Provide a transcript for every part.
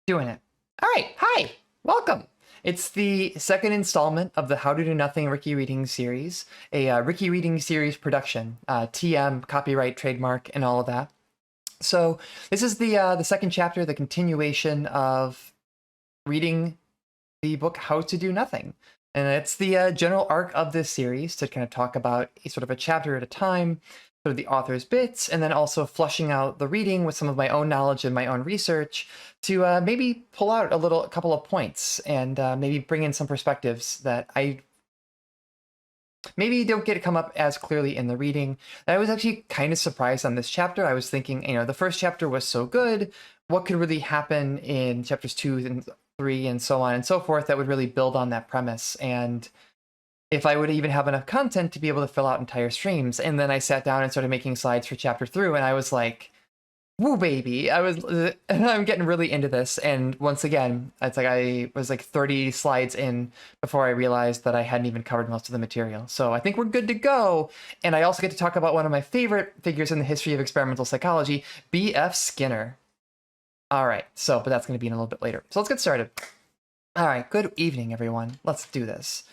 Doing it. All right. Hi. Welcome. It's the second installment of the How to Do Nothing Ricki Reading series, a Ricki Reading series production, TM, copyright, trademark, and all of that. So this is the second chapter, the continuation of reading the book How to Do Nothing. And it's the general arc of this series to kind of talk about sort of a chapter at a time, sort of the author's bits, and then also flushing out the reading with some of my own knowledge and my own research to maybe pull out a couple of points and maybe bring in some perspectives that I maybe don't get to come up as clearly in the reading. I was actually kind of surprised on this chapter. I was thinking, the first chapter was so good. What could really happen in chapters 2 and 3 and so on and so forth that would really build on that premise? And if I would even have enough content to be able to fill out entire streams. And then I sat down and started making slides for chapter 3, and I was like, woo, baby. I'm getting really into this. And once again, it's like I was like 30 slides in before I realized that I hadn't even covered most of the material. So I think we're good to go. And I also get to talk about one of my favorite figures in the history of experimental psychology, B.F. Skinner. All right, but that's going to be in a little bit later. So let's get started. All right, good evening, everyone. Let's do this.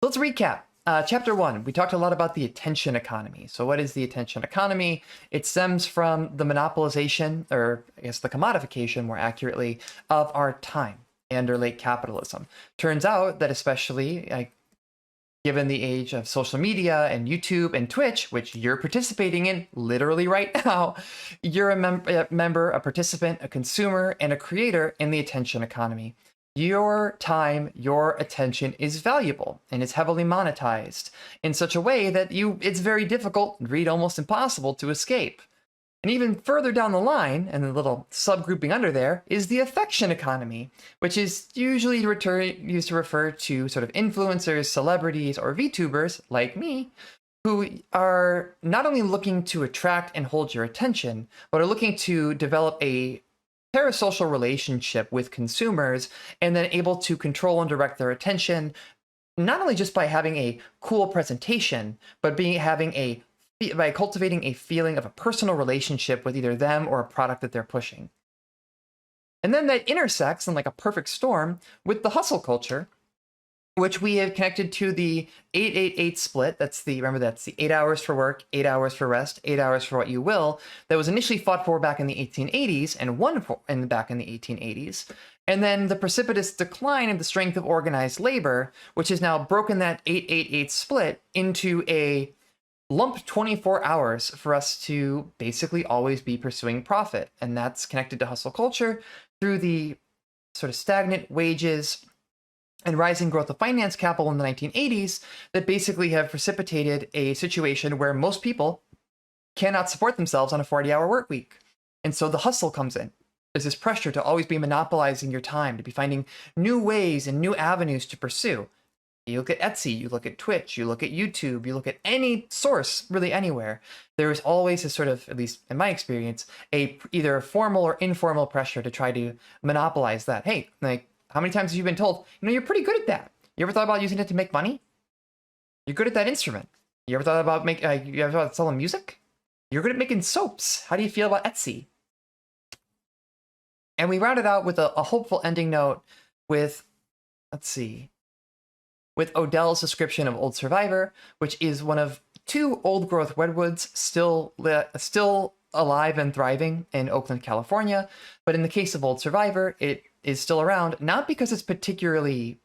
Let's recap. Chapter 1, we talked a lot about the attention economy. So what is the attention economy? It stems from the monopolization, or I guess the commodification more accurately, of our time under late capitalism. Turns out that especially given the age of social media and YouTube and Twitch, which you're participating in literally right now, you're a member, a participant, a consumer, and a creator in the attention economy. Your time, your attention is valuable and is heavily monetized in such a way that it's very difficult, read almost impossible to escape. And even further down the line, and the little subgrouping under there, is the affection economy, which is usually used to refer to sort of influencers, celebrities, or VTubers like me, who are not only looking to attract and hold your attention, but are looking to develop a parasocial relationship with consumers and then able to control and direct their attention, not only just by having a cool presentation, but by cultivating a feeling of a personal relationship with either them or a product that they're pushing. And then that intersects in like a perfect storm with the hustle culture, which we have connected to the 8-8-8 split. That's the 8 hours for work, 8 hours for rest, 8 hours for what you will, that was initially fought for back in the 1880s and won for back in the 1880s. And then the precipitous decline of the strength of organized labor, which has now broken that 8-8-8 split into a lump 24 hours for us to basically always be pursuing profit. And that's connected to hustle culture through the sort of stagnant wages and rising growth of finance capital in the 1980s that basically have precipitated a situation where most people cannot support themselves on a 40-hour work week. And so the hustle comes in. There's this pressure to always be monopolizing your time, to be finding new ways and new avenues to pursue. You look at Etsy, you look at Twitch, you look at YouTube, you look at any source, really anywhere. There is always a sort of, at least in my experience, either a formal or informal pressure to try to monopolize that. Hey, how many times have you been told, you're pretty good at that? You ever thought about using it to make money? You're good at that instrument. You ever thought about you ever thought about selling music? You're good at making soaps. How do you feel about Etsy? And we rounded out with a hopeful ending note with, with Odell's description of Old Survivor, which is one of 2 old-growth redwoods still alive and thriving in Oakland, California. But in the case of Old Survivor, it is still around, not because it's particularly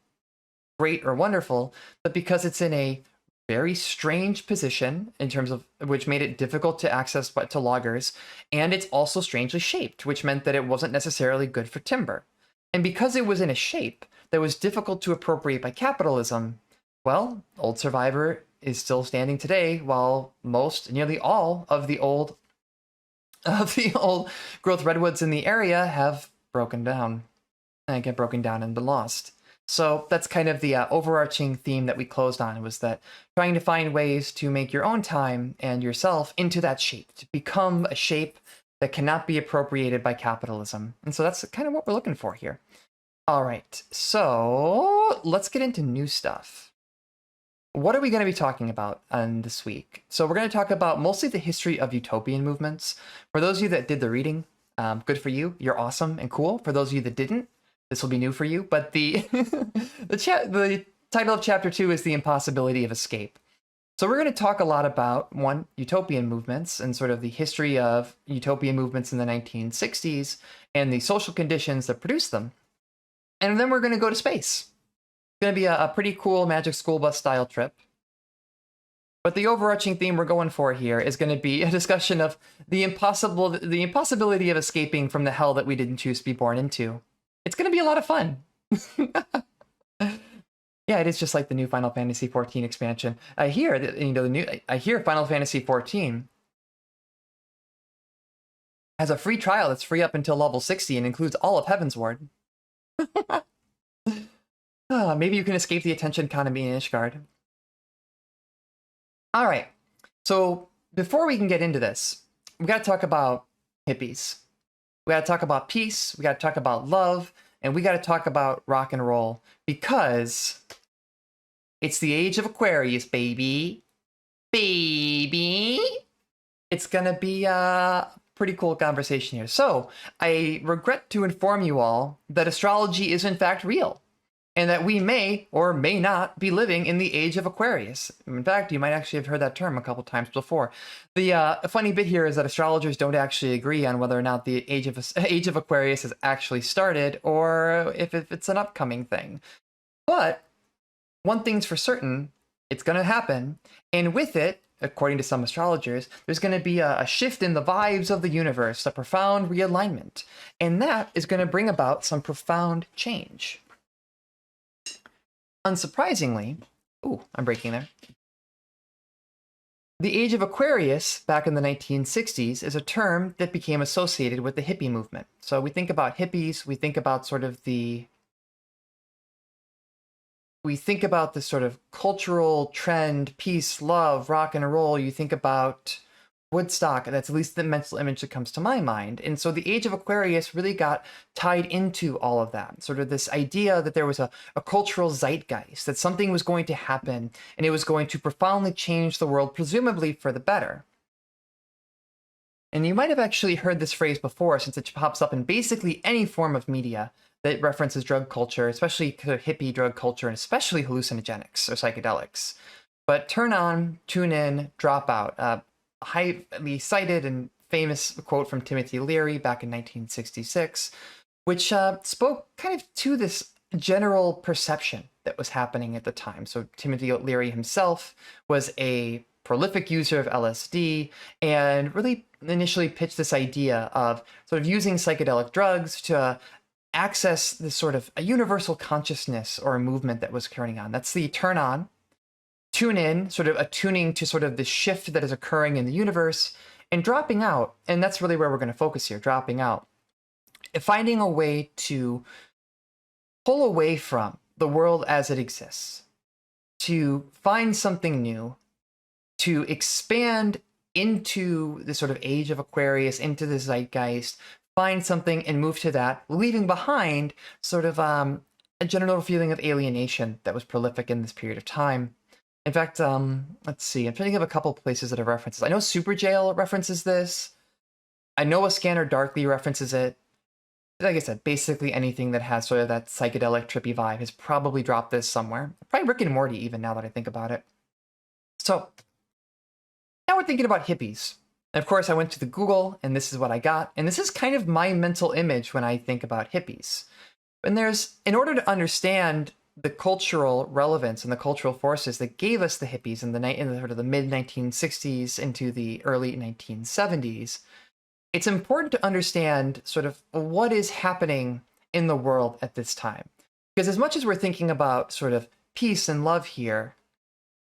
great or wonderful, but because it's in a very strange position in terms of which made it difficult to access to loggers. And it's also strangely shaped, which meant that it wasn't necessarily good for timber. And because it was in a shape that was difficult to appropriate by capitalism, well, Old Survivor is still standing today, while nearly all of the old growth redwoods in the area have broken down and been lost. So that's kind of the overarching theme that we closed on, was that trying to find ways to make your own time and yourself into that shape, to become a shape that cannot be appropriated by capitalism. And so that's kind of what we're looking for here. All right, so let's get into new stuff. What are we going to be talking about this week? So we're going to talk about mostly the history of utopian movements. For those of you that did the reading, good for you. You're awesome and cool. For those of you that didn't, this will be new for you, but the the title of chapter 2 is The Impossibility of Escape. So we're going to talk a lot about, one, utopian movements and sort of the history of utopian movements in the 1960s and the social conditions that produced them. And then we're going to go to space. It's going to be a pretty cool Magic School Bus style trip. But the overarching theme we're going for here is going to be a discussion of the impossibility of escaping from the hell that we didn't choose to be born into. It's going to be a lot of fun. Yeah, it is just like the new Final Fantasy XIV expansion. I hear that, I hear Final Fantasy XIV has a free trial that's free up until level 60 and includes all of Heavensward. Maybe you can escape the attention economy in Ishgard. All right, so before we can get into this, we got to talk about hippies. We got to talk about peace. We got to talk about love. And we got to talk about rock and roll, because it's the age of Aquarius, baby. Baby. It's going to be a pretty cool conversation here. So I regret to inform you all that astrology is in fact real, and that we may or may not be living in the age of Aquarius. In fact, you might actually have heard that term a couple times before. The funny bit here is that astrologers don't actually agree on whether or not the age of Aquarius has actually started, or if it's an upcoming thing. But one thing's for certain, it's going to happen. And with it, according to some astrologers, there's going to be a shift in the vibes of the universe, a profound realignment. And that is going to bring about some profound change. Unsurprisingly, I'm breaking there. The age of Aquarius back in the 1960s is a term that became associated with the hippie movement. So we think about hippies, we think about this sort of cultural trend, peace, love, rock and roll. You think about Woodstock, that's at least the mental image that comes to my mind. And so the age of Aquarius really got tied into all of that. Sort of this idea that there was a cultural zeitgeist, that something was going to happen and it was going to profoundly change the world, presumably for the better. And you might have actually heard this phrase before, since it pops up in basically any form of media that references drug culture, especially hippie drug culture, and especially hallucinogenics or psychedelics. But turn on, tune in, drop out. Highly cited and famous quote from Timothy Leary back in 1966, which spoke kind of to this general perception that was happening at the time. So Timothy Leary himself was a prolific user of LSD and really initially pitched this idea of sort of using psychedelic drugs to access this sort of a universal consciousness or a movement that was occurring on. That's the turn on, tune in, sort of attuning to sort of the shift that is occurring in the universe, and dropping out. And that's really where we're going to focus here, dropping out. Finding a way to pull away from the world as it exists, to find something new, to expand into the sort of age of Aquarius, into the zeitgeist, find something and move to that, leaving behind sort of a general feeling of alienation that was prolific in this period of time. In fact, let's see, I'm trying to think of a couple places that have references. I know Super Jail references this. I know A Scanner Darkly references it. Like I said, basically anything that has sort of that psychedelic trippy vibe has probably dropped this somewhere. Probably Rick and Morty even, now that I think about it. So now we're thinking about hippies. And of course, I went to the Google, and this is what I got. And this is kind of my mental image when I think about hippies. And in order to understand the cultural relevance and the cultural forces that gave us the hippies in the sort of the mid-1960s into the early 1970s, it's important to understand sort of what is happening in the world at this time. Because as much as we're thinking about sort of peace and love here,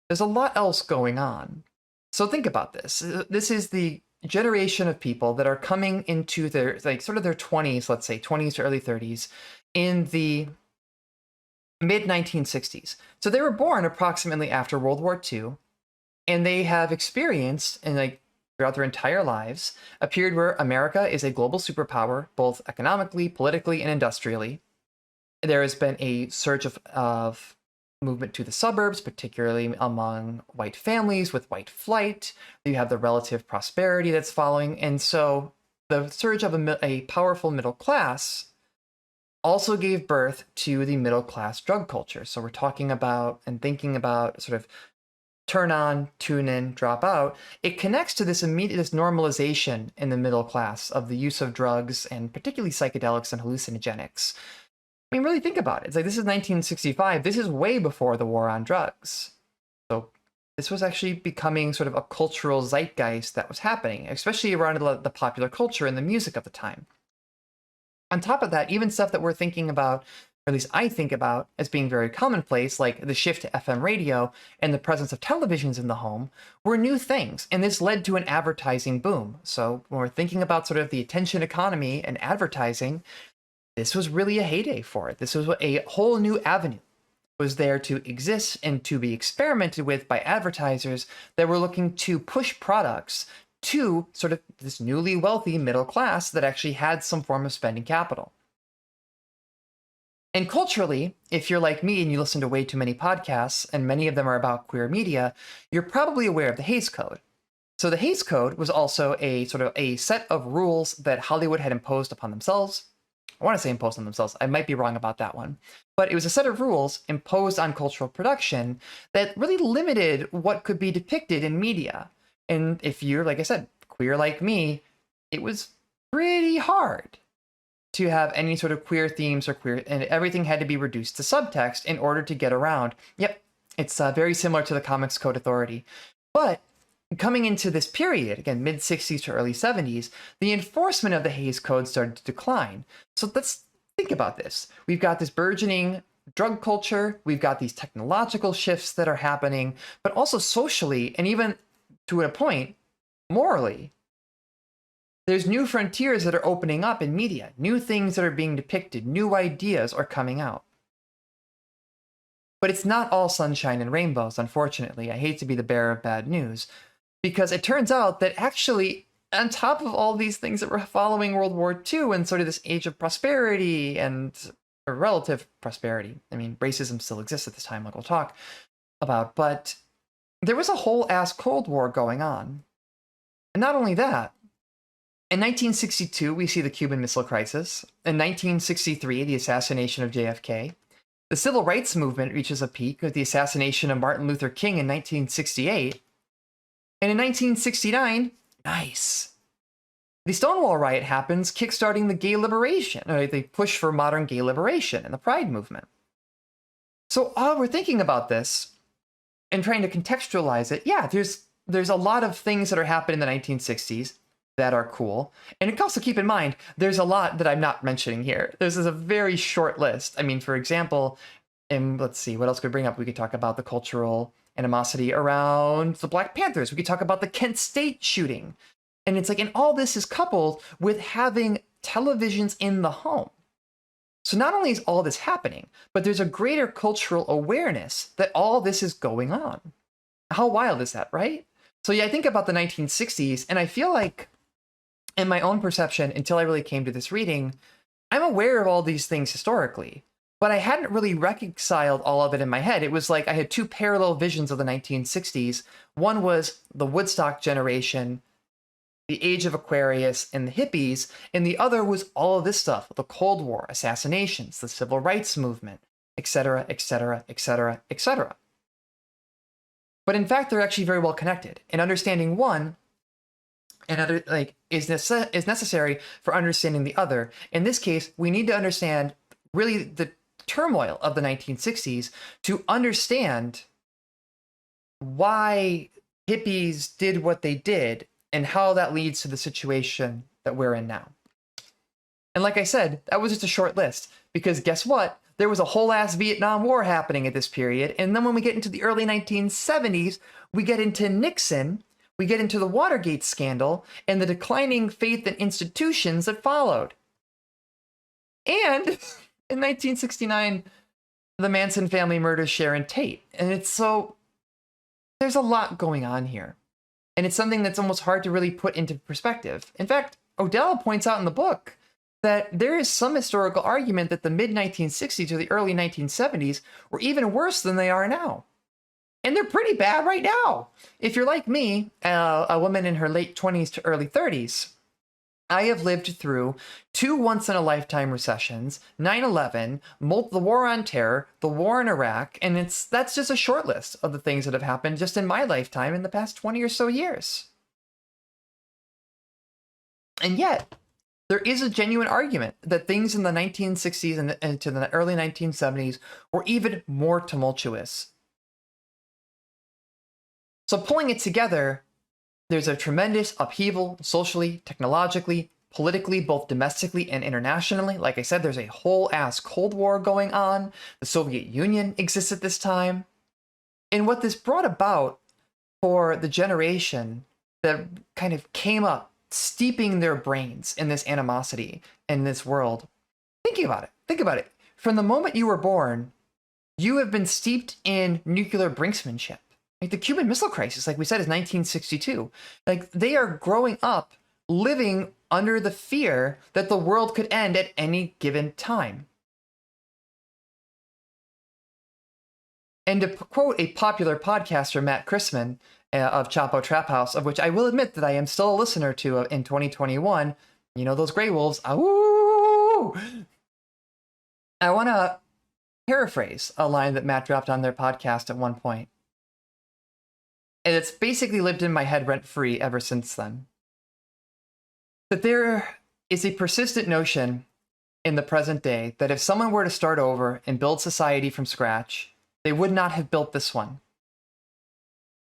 there's a lot else going on. So think about this. This is the generation of people that are coming into their, sort of their 20s, let's say, 20s to early 30s, in the mid-1960s. So they were born approximately after World War II, and they have experienced, and throughout their entire lives, a period where America is a global superpower, both economically, politically, and industrially. There has been a surge of movement to the suburbs, particularly among white families with white flight. You have the relative prosperity that's following. And so the surge of a powerful middle class also gave birth to the middle class drug culture. So we're talking about and thinking about sort of turn on, tune in, drop out. It connects to this normalization in the middle class of the use of drugs and particularly psychedelics and hallucinogenics. I mean, really think about it. It's like, this is 1965. This is way before the war on drugs. So this was actually becoming sort of a cultural zeitgeist that was happening, especially around the popular culture and the music of the time. On top of that, even stuff that we're thinking about, or at least I think about, as being very commonplace, like the shift to FM radio and the presence of televisions in the home, were new things, and this led to an advertising boom. So when we're thinking about sort of the attention economy and advertising, this was really a heyday for it. This was a whole new avenue was there to exist and to be experimented with by advertisers that were looking to push products to sort of this newly wealthy middle class that actually had some form of spending capital. And culturally, if you're like me and you listen to way too many podcasts, and many of them are about queer media, you're probably aware of the Hays Code. So the Hays Code was also a sort of a set of rules that Hollywood had imposed upon themselves. I want to say imposed on themselves. I might be wrong about that one. But it was a set of rules imposed on cultural production that really limited what could be depicted in media. And if you're, like I said, queer like me, it was pretty hard to have any sort of queer themes or queer, and everything had to be reduced to subtext in order to get around. Yep, it's very similar to the Comics Code Authority. But coming into this period, again, mid-60s to early 70s, the enforcement of the Hays Code started to decline. So let's think about this. We've got this burgeoning drug culture, we've got these technological shifts that are happening, but also socially, and even to a point, morally. There's new frontiers that are opening up in media, new things that are being depicted, new ideas are coming out. But it's not all sunshine and rainbows, unfortunately. I hate to be the bearer of bad news, because it turns out that actually, on top of all these things that were following World War II and sort of this age of prosperity and relative prosperity, I mean, racism still exists at this time, like we'll talk about, but there was a whole ass Cold War going on. And not only that, in 1962, we see the Cuban Missile Crisis. In 1963, the assassination of JFK. The Civil Rights Movement reaches a peak with the assassination of Martin Luther King in 1968. And in 1969, nice, the Stonewall Riot happens, kickstarting the gay liberation, or the push for modern gay liberation and the Pride movement. So while we're thinking about this and trying to contextualize it, yeah, there's a lot of things that are happening in the 1960s that are cool. And you can also keep in mind, there's a lot that I'm not mentioning here. This is a very short list. I mean, for example, and let's see, what else could we bring up? We could talk about the cultural animosity around the Black Panthers. We could talk about the Kent State shooting. And it's like, and all this is coupled with having televisions in the home. So not only is all this happening, but there's a greater cultural awareness that all this is going on. How wild is that, right? So yeah, I think about the 1960s, and I feel like, in my own perception, until I really came to this reading, I'm aware of all these things historically, but I hadn't really reconciled all of it in my head. It was like I had two parallel visions of the 1960s. One was the Woodstock generation, the Age of Aquarius, and the hippies, and the other was all of this stuff, the Cold War, assassinations, the Civil Rights Movement, etc., etc., etc., etc. But in fact, they're actually very well connected. And understanding one and other is necessary for understanding the other. In this case, we need to understand really the turmoil of the 1960s to understand why hippies did what they did and how that leads to the situation that we're in now. And like I said, that was just a short list, because guess what? There was a whole ass Vietnam War happening at this period. And then when we get into the early 1970s, we get into Nixon, we get into the Watergate scandal, and the declining faith in institutions that followed. And in 1969, the Manson family murders Sharon Tate. And it's so, there's a lot going on here. And it's something that's almost hard to really put into perspective. In fact, Odell points out in the book that there is some historical argument that the mid-1960s or the early 1970s were even worse than they are now. And they're pretty bad right now. If you're like me, a woman in her late 20s to early 30s, I have lived through 2 once-in-a-lifetime recessions, 9/11, the war on terror, the war in Iraq, and that's just a short list of the things that have happened just in my lifetime in the past 20 or so years. And yet, there is a genuine argument that things in the 1960s and into the early 1970s were even more tumultuous. So pulling it together, there's a tremendous upheaval socially, technologically, politically, both domestically and internationally. Like I said, there's a whole ass Cold War going on. The Soviet Union exists at this time. And what this brought about for the generation that kind of came up, steeping their brains in this animosity in this world. Think about it. From the moment you were born, you have been steeped in nuclear brinksmanship. Like the Cuban Missile Crisis, like we said, is 1962. Like they are growing up living under the fear that the world could end at any given time. And to quote a popular podcaster, Matt Chrisman, of Chapo Trap House, of which I will admit that I am still a listener to in 2021, you know, those Grey Wolves, awoo! I want to paraphrase a line that Matt dropped on their podcast at one point. And it's basically lived in my head rent-free ever since then. That there is a persistent notion in the present day that if someone were to start over and build society from scratch, they would not have built this one.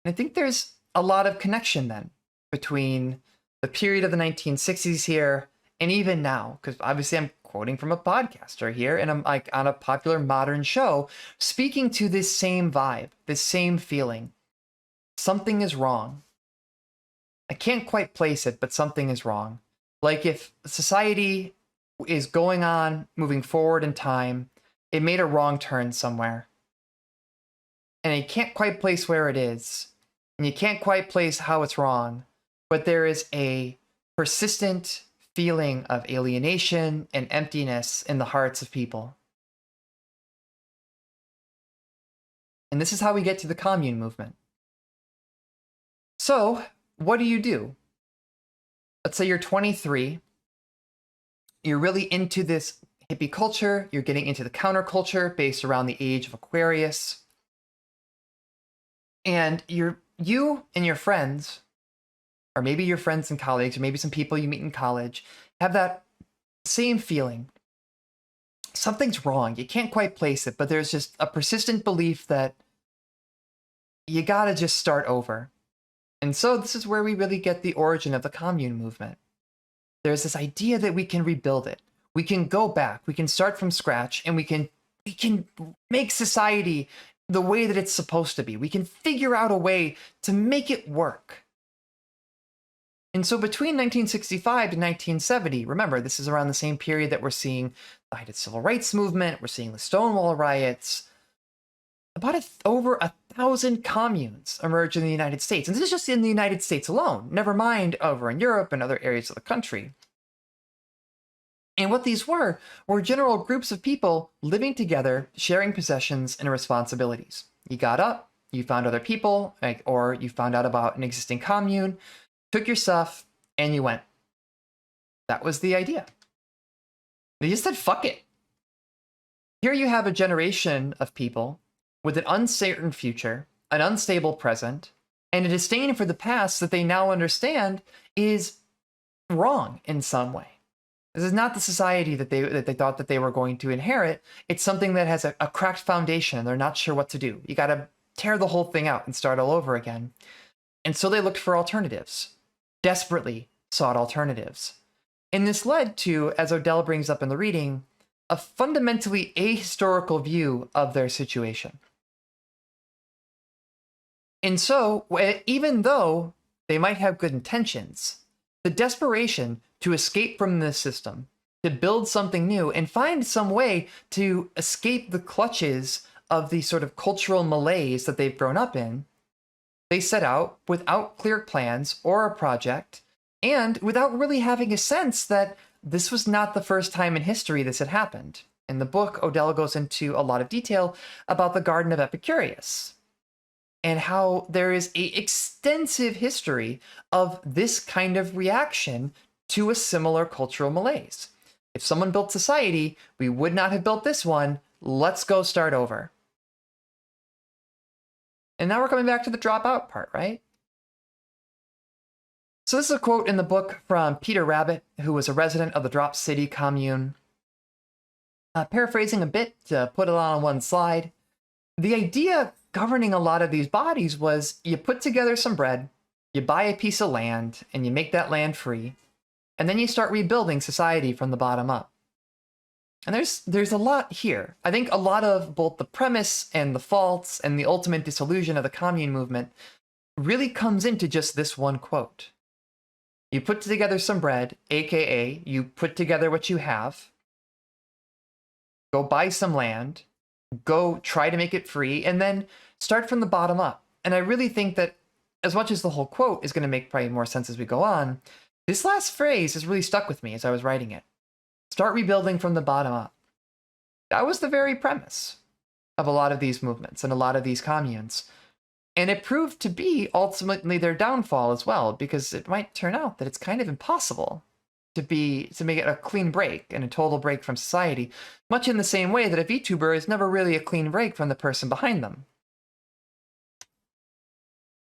And I think there's a lot of connection then between the period of the 1960s here and even now, because obviously I'm quoting from a podcaster here and I'm like on a popular modern show speaking to this same vibe, this same feeling. Something is wrong. I can't quite place it, but something is wrong. Like if society is going on, moving forward in time, it made a wrong turn somewhere. And you can't quite place where it is. And you can't quite place how it's wrong. But there is a persistent feeling of alienation and emptiness in the hearts of people. And this is how we get to the Commune Movement. So, what do? Let's say you're 23. You're really into this hippie culture. You're getting into the counterculture based around the age of Aquarius. And you and your friends, or maybe your friends and colleagues, or maybe some people you meet in college, have that same feeling. Something's wrong. You can't quite place it, but there's just a persistent belief that you gotta just start over. And so this is where we really get the origin of the Commune Movement. There's this idea that we can rebuild it. We can go back. We can start from scratch, and we can make society the way that it's supposed to be. We can figure out a way to make it work. And so between 1965 and 1970, remember, this is around the same period that we're seeing the height of the civil rights movement, we're seeing the Stonewall riots. About over 1,000 communes emerged in the United States. And this is just in the United States alone, never mind over in Europe and other areas of the country. And what these were general groups of people living together, sharing possessions and responsibilities. You got up, you found other people, or you found out about an existing commune, took your stuff, and you went. That was the idea. They just said, fuck it. Here you have a generation of people with an uncertain future, an unstable present, and a disdain for the past that they now understand is wrong in some way. This is not the society that they thought that they were going to inherit. It's something that has a cracked foundation and they're not sure what to do. You got to tear the whole thing out and start all over again. And so they looked for alternatives, desperately sought alternatives. And this led to, as Odell brings up in the reading, a fundamentally ahistorical view of their situation. And so, even though they might have good intentions, the desperation to escape from this system, to build something new, and find some way to escape the clutches of the sort of cultural malaise that they've grown up in, they set out without clear plans or a project, and without really having a sense that this was not the first time in history this had happened. In the book, Odell goes into a lot of detail about the Garden of Epicurus, and how there is an extensive history of this kind of reaction to a similar cultural malaise. If someone built society, we would not have built this one. Let's go start over. And now we're coming back to the dropout part, right? So this is a quote in the book from Peter Rabbit, who was a resident of the Drop City commune. Paraphrasing a bit to put it on one slide, the idea governing a lot of these bodies was you put together some bread, you buy a piece of land, and you make that land free, and then you start rebuilding society from the bottom up. And there's a lot here. I think a lot of both the premise and the faults and the ultimate disillusion of the commune movement really comes into just this one quote. You put together some bread, aka you put together what you have, go buy some land, go try to make it free, and then start from the bottom up. And I really think that as much as the whole quote is going to make probably more sense as we go on, this last phrase has really stuck with me as I was writing it. Start rebuilding from the bottom up. That was the very premise of a lot of these movements and a lot of these communes. And it proved to be ultimately their downfall as well, because it might turn out that it's kind of impossible to make it a clean break and a total break from society, much in the same way that a VTuber is never really a clean break from the person behind them.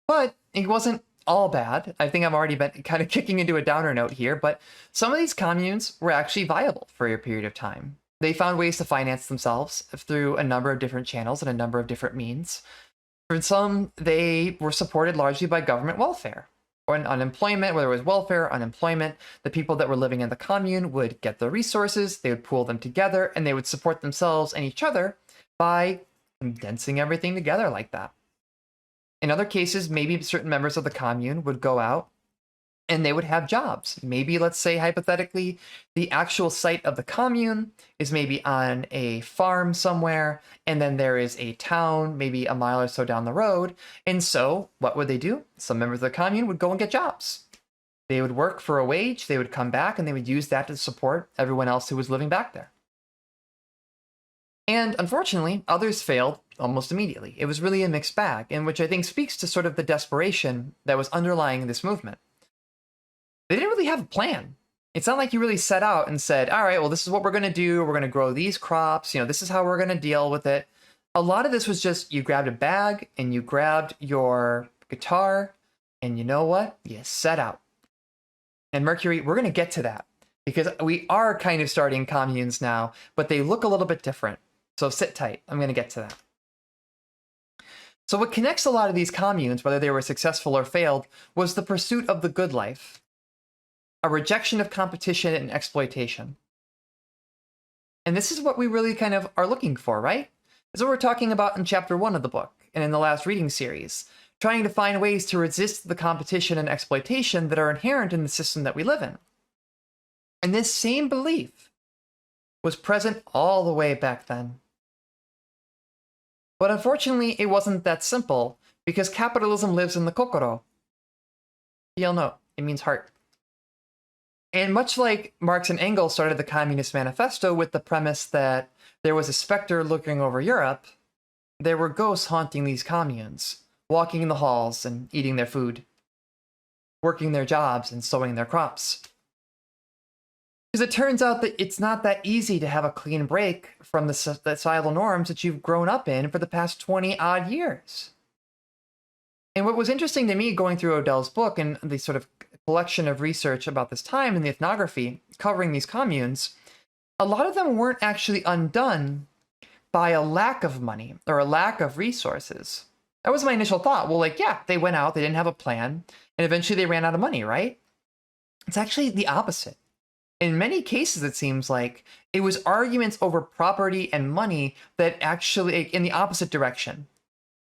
But it wasn't all bad. I think I've already been kind of kicking into a downer note here, but some of these communes were actually viable for a period of time. They found ways to finance themselves through a number of different channels and a number of different means. For some, they were supported largely by government welfare or unemployment, whether it was welfare or unemployment. The people that were living in the commune would get the resources, they would pool them together, and they would support themselves and each other by condensing everything together like that. In other cases, maybe certain members of the commune would go out and they would have jobs. Maybe, let's say, hypothetically, the actual site of the commune is maybe on a farm somewhere, and then there is a town maybe a mile or so down the road. And so what would they do? Some members of the commune would go and get jobs. They would work for a wage, they would come back, and they would use that to support everyone else who was living back there. And unfortunately, others failed almost immediately. It was really a mixed bag, and which I think speaks to sort of the desperation that was underlying this movement. They didn't really have a plan. It's not like you really set out and said, all right, well, this is what we're going to do. We're going to grow these crops. This is how we're going to deal with it. A lot of this was just you grabbed a bag and you grabbed your guitar, and you know what? You set out. And Mercury, we're going to get to that because we are kind of starting communes now, but they look a little bit different. So sit tight. I'm going to get to that. So what connects a lot of these communes, whether they were successful or failed, was the pursuit of the good life, a rejection of competition and exploitation. And this is what we really kind of are looking for, right? This is what we're talking about in chapter 1 of the book and in the last reading series, trying to find ways to resist the competition and exploitation that are inherent in the system that we live in. And this same belief was present all the way back then. But unfortunately, it wasn't that simple, because capitalism lives in the kokoro. You'll know, it means heart. And much like Marx and Engels started the Communist Manifesto with the premise that there was a specter looking over Europe, there were ghosts haunting these communes, walking in the halls and eating their food, working their jobs and sowing their crops. Because it turns out that it's not that easy to have a clean break from the societal norms that you've grown up in for the past 20-odd years. And what was interesting to me going through Odell's book and the sort of collection of research about this time in the ethnography covering these communes, a lot of them weren't actually undone by a lack of money or a lack of resources. That was my initial thought. Well, yeah, they went out, they didn't have a plan, and eventually they ran out of money, right? It's actually the opposite. In many cases, it seems like it was arguments over property and money that actually, in the opposite direction.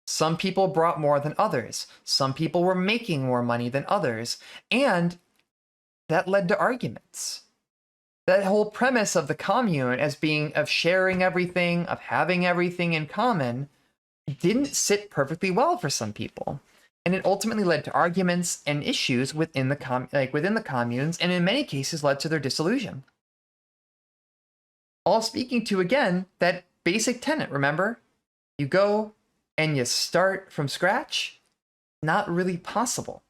Some people brought more than others. Some people were making more money than others. And that led to arguments. That whole premise of the commune as being of sharing everything, of having everything in common, didn't sit perfectly well for some people. And it ultimately led to arguments and issues within the communes, and in many cases led to their dissolution. All speaking to, again, that basic tenet, remember? You go and you start from scratch. Not really possible.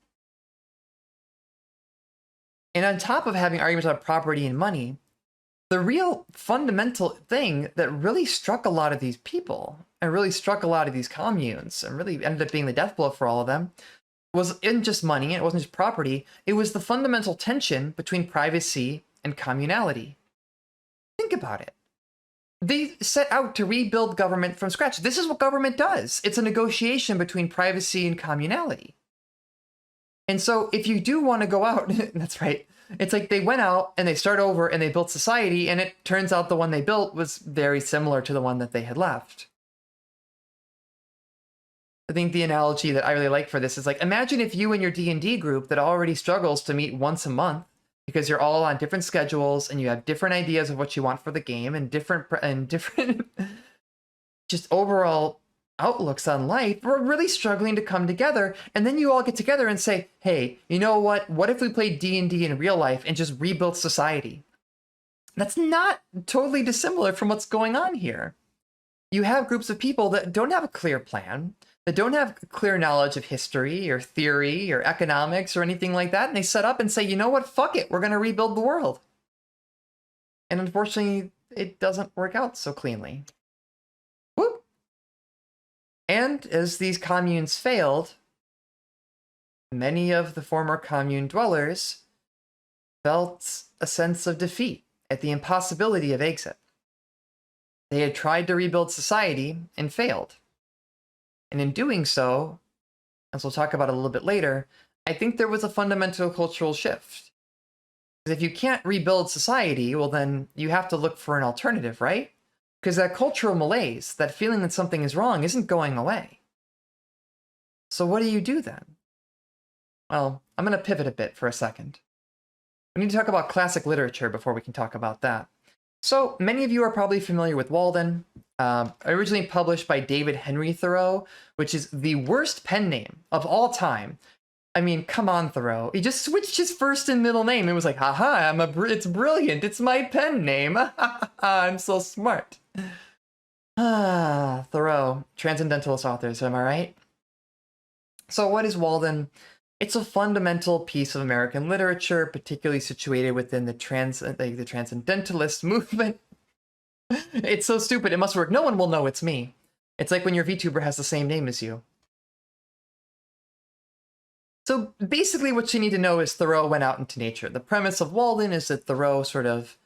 And on top of having arguments about property and money, the real fundamental thing that really struck a lot of these people and really struck a lot of these communes and really ended up being the death blow for all of them wasn't just money, it wasn't just property, it was the fundamental tension between privacy and communality. Think about it. They set out to rebuild government from scratch. This is what government does. It's a negotiation between privacy and communality. And so if you do want to go out, that's right. It's like they went out and they start over and they built society, and it turns out the one they built was very similar to the one that they had left. I think the analogy that I really like for this is like, imagine if you and your D&D group that already struggles to meet once a month because you're all on different schedules and you have different ideas of what you want for the game and different just overall outlooks on life, we're really struggling to come together. And then you all get together and say, hey, you know what? What if we played D&D in real life and just rebuilt society? That's not totally dissimilar from what's going on here. You have groups of people that don't have a clear plan, that don't have clear knowledge of history or theory or economics or anything like that. And they set up and say, you know what? Fuck it. We're going to rebuild the world. And unfortunately, it doesn't work out so cleanly. Whoop. And as these communes failed, many of the former commune dwellers felt a sense of defeat at the impossibility of exit. They had tried to rebuild society and failed. And in doing so, as we'll talk about a little bit later, I think there was a fundamental cultural shift. Because if you can't rebuild society, well then you have to look for an alternative, right? Because that cultural malaise, that feeling that something is wrong, isn't going away. So what do you do then? Well, I'm going to pivot a bit for a second. We need to talk about classic literature before we can talk about that. So many of you are probably familiar with Walden, originally published by David Henry Thoreau, which is the worst pen name of all time. I mean, come on, Thoreau. He just switched his first and middle name. It was like, haha, it's brilliant. It's my pen name. I'm so smart. Thoreau, transcendentalist authors, am I right? So what is Walden? It's a fundamental piece of American literature, particularly situated within the transcendentalist movement. It's so stupid, it must work. No one will know it's me. It's like when your VTuber has the same name as you. So basically what you need to know is Thoreau went out into nature. The premise of Walden is that Thoreau sort of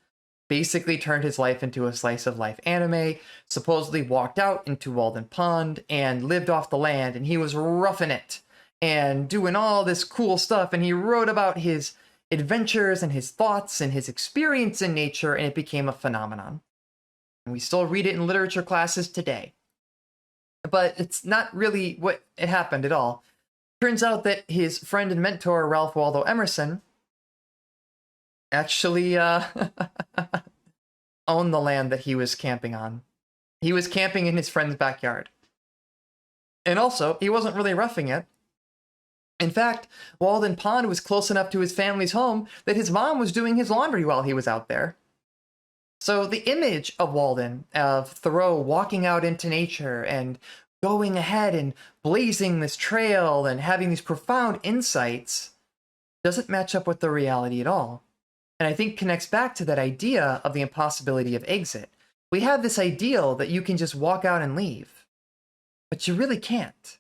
basically turned his life into a slice of life anime, supposedly walked out into Walden Pond and lived off the land, and he was roughing it and doing all this cool stuff, and he wrote about his adventures and his thoughts and his experience in nature, and it became a phenomenon. And we still read it in literature classes today. But it's not really what it happened at all. Turns out that his friend and mentor, Ralph Waldo Emerson, actually owned the land that he was camping on. He was camping in his friend's backyard. And also, he wasn't really roughing it. In fact, Walden Pond was close enough to his family's home that his mom was doing his laundry while he was out there. So the image of Walden, of Thoreau walking out into nature and going ahead and blazing this trail and having these profound insights, doesn't match up with the reality at all. And I think connects back to that idea of the impossibility of exit. We have this ideal that you can just walk out and leave, but you really can't.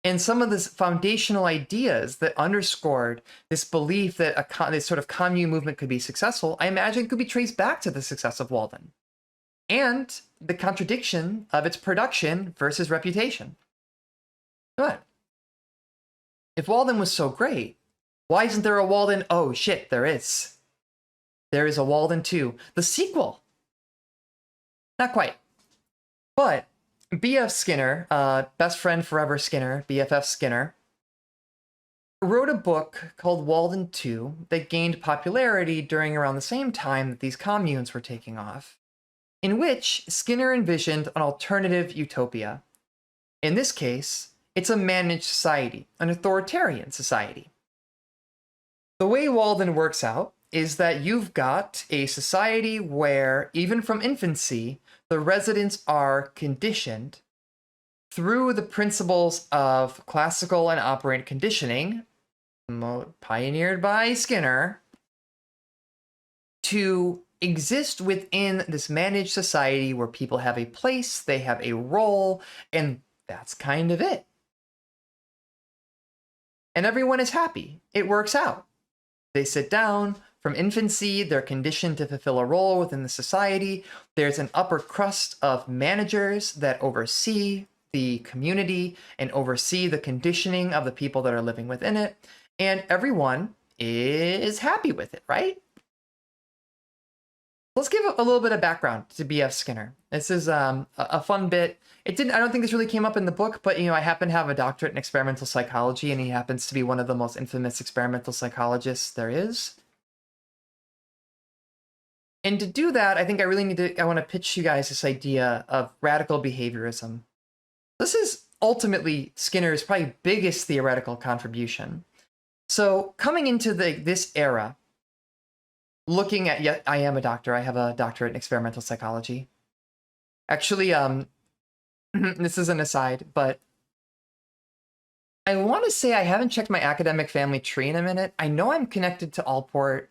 And some of these foundational ideas that underscored this belief that this sort of commune movement could be successful, I imagine could be traced back to the success of Walden and the contradiction of its production versus reputation. But if Walden was so great, why isn't there a Walden? Oh shit, there is. There is a Walden 2, the sequel. Not quite. But B.F. Skinner, best friend forever Skinner, BFF Skinner, wrote a book called Walden 2 that gained popularity during around the same time that these communes were taking off, in which Skinner envisioned an alternative utopia. In this case, it's a managed society, an authoritarian society. The way Walden works out is that you've got a society where, even from infancy, the residents are conditioned through the principles of classical and operant conditioning pioneered by Skinner, to exist within this managed society where people have a place, they have a role, and that's kind of it. And everyone is happy. It works out. They sit down. From infancy, they're conditioned to fulfill a role within the society. There's an upper crust of managers that oversee the community and oversee the conditioning of the people that are living within it. And everyone is happy with it, right? Let's give a little bit of background to B.F. Skinner. This is a fun bit. I don't think this really came up in the book, but I happen to have a doctorate in experimental psychology, and he happens to be one of the most infamous experimental psychologists there is. And to do that, I think I want to pitch you guys this idea of radical behaviorism. This is ultimately Skinner's probably biggest theoretical contribution. So coming into this era, looking at, I am a doctor. I have a doctorate in experimental psychology. Actually, this is an aside, but I want to say I haven't checked my academic family tree in a minute. I know I'm connected to Allport,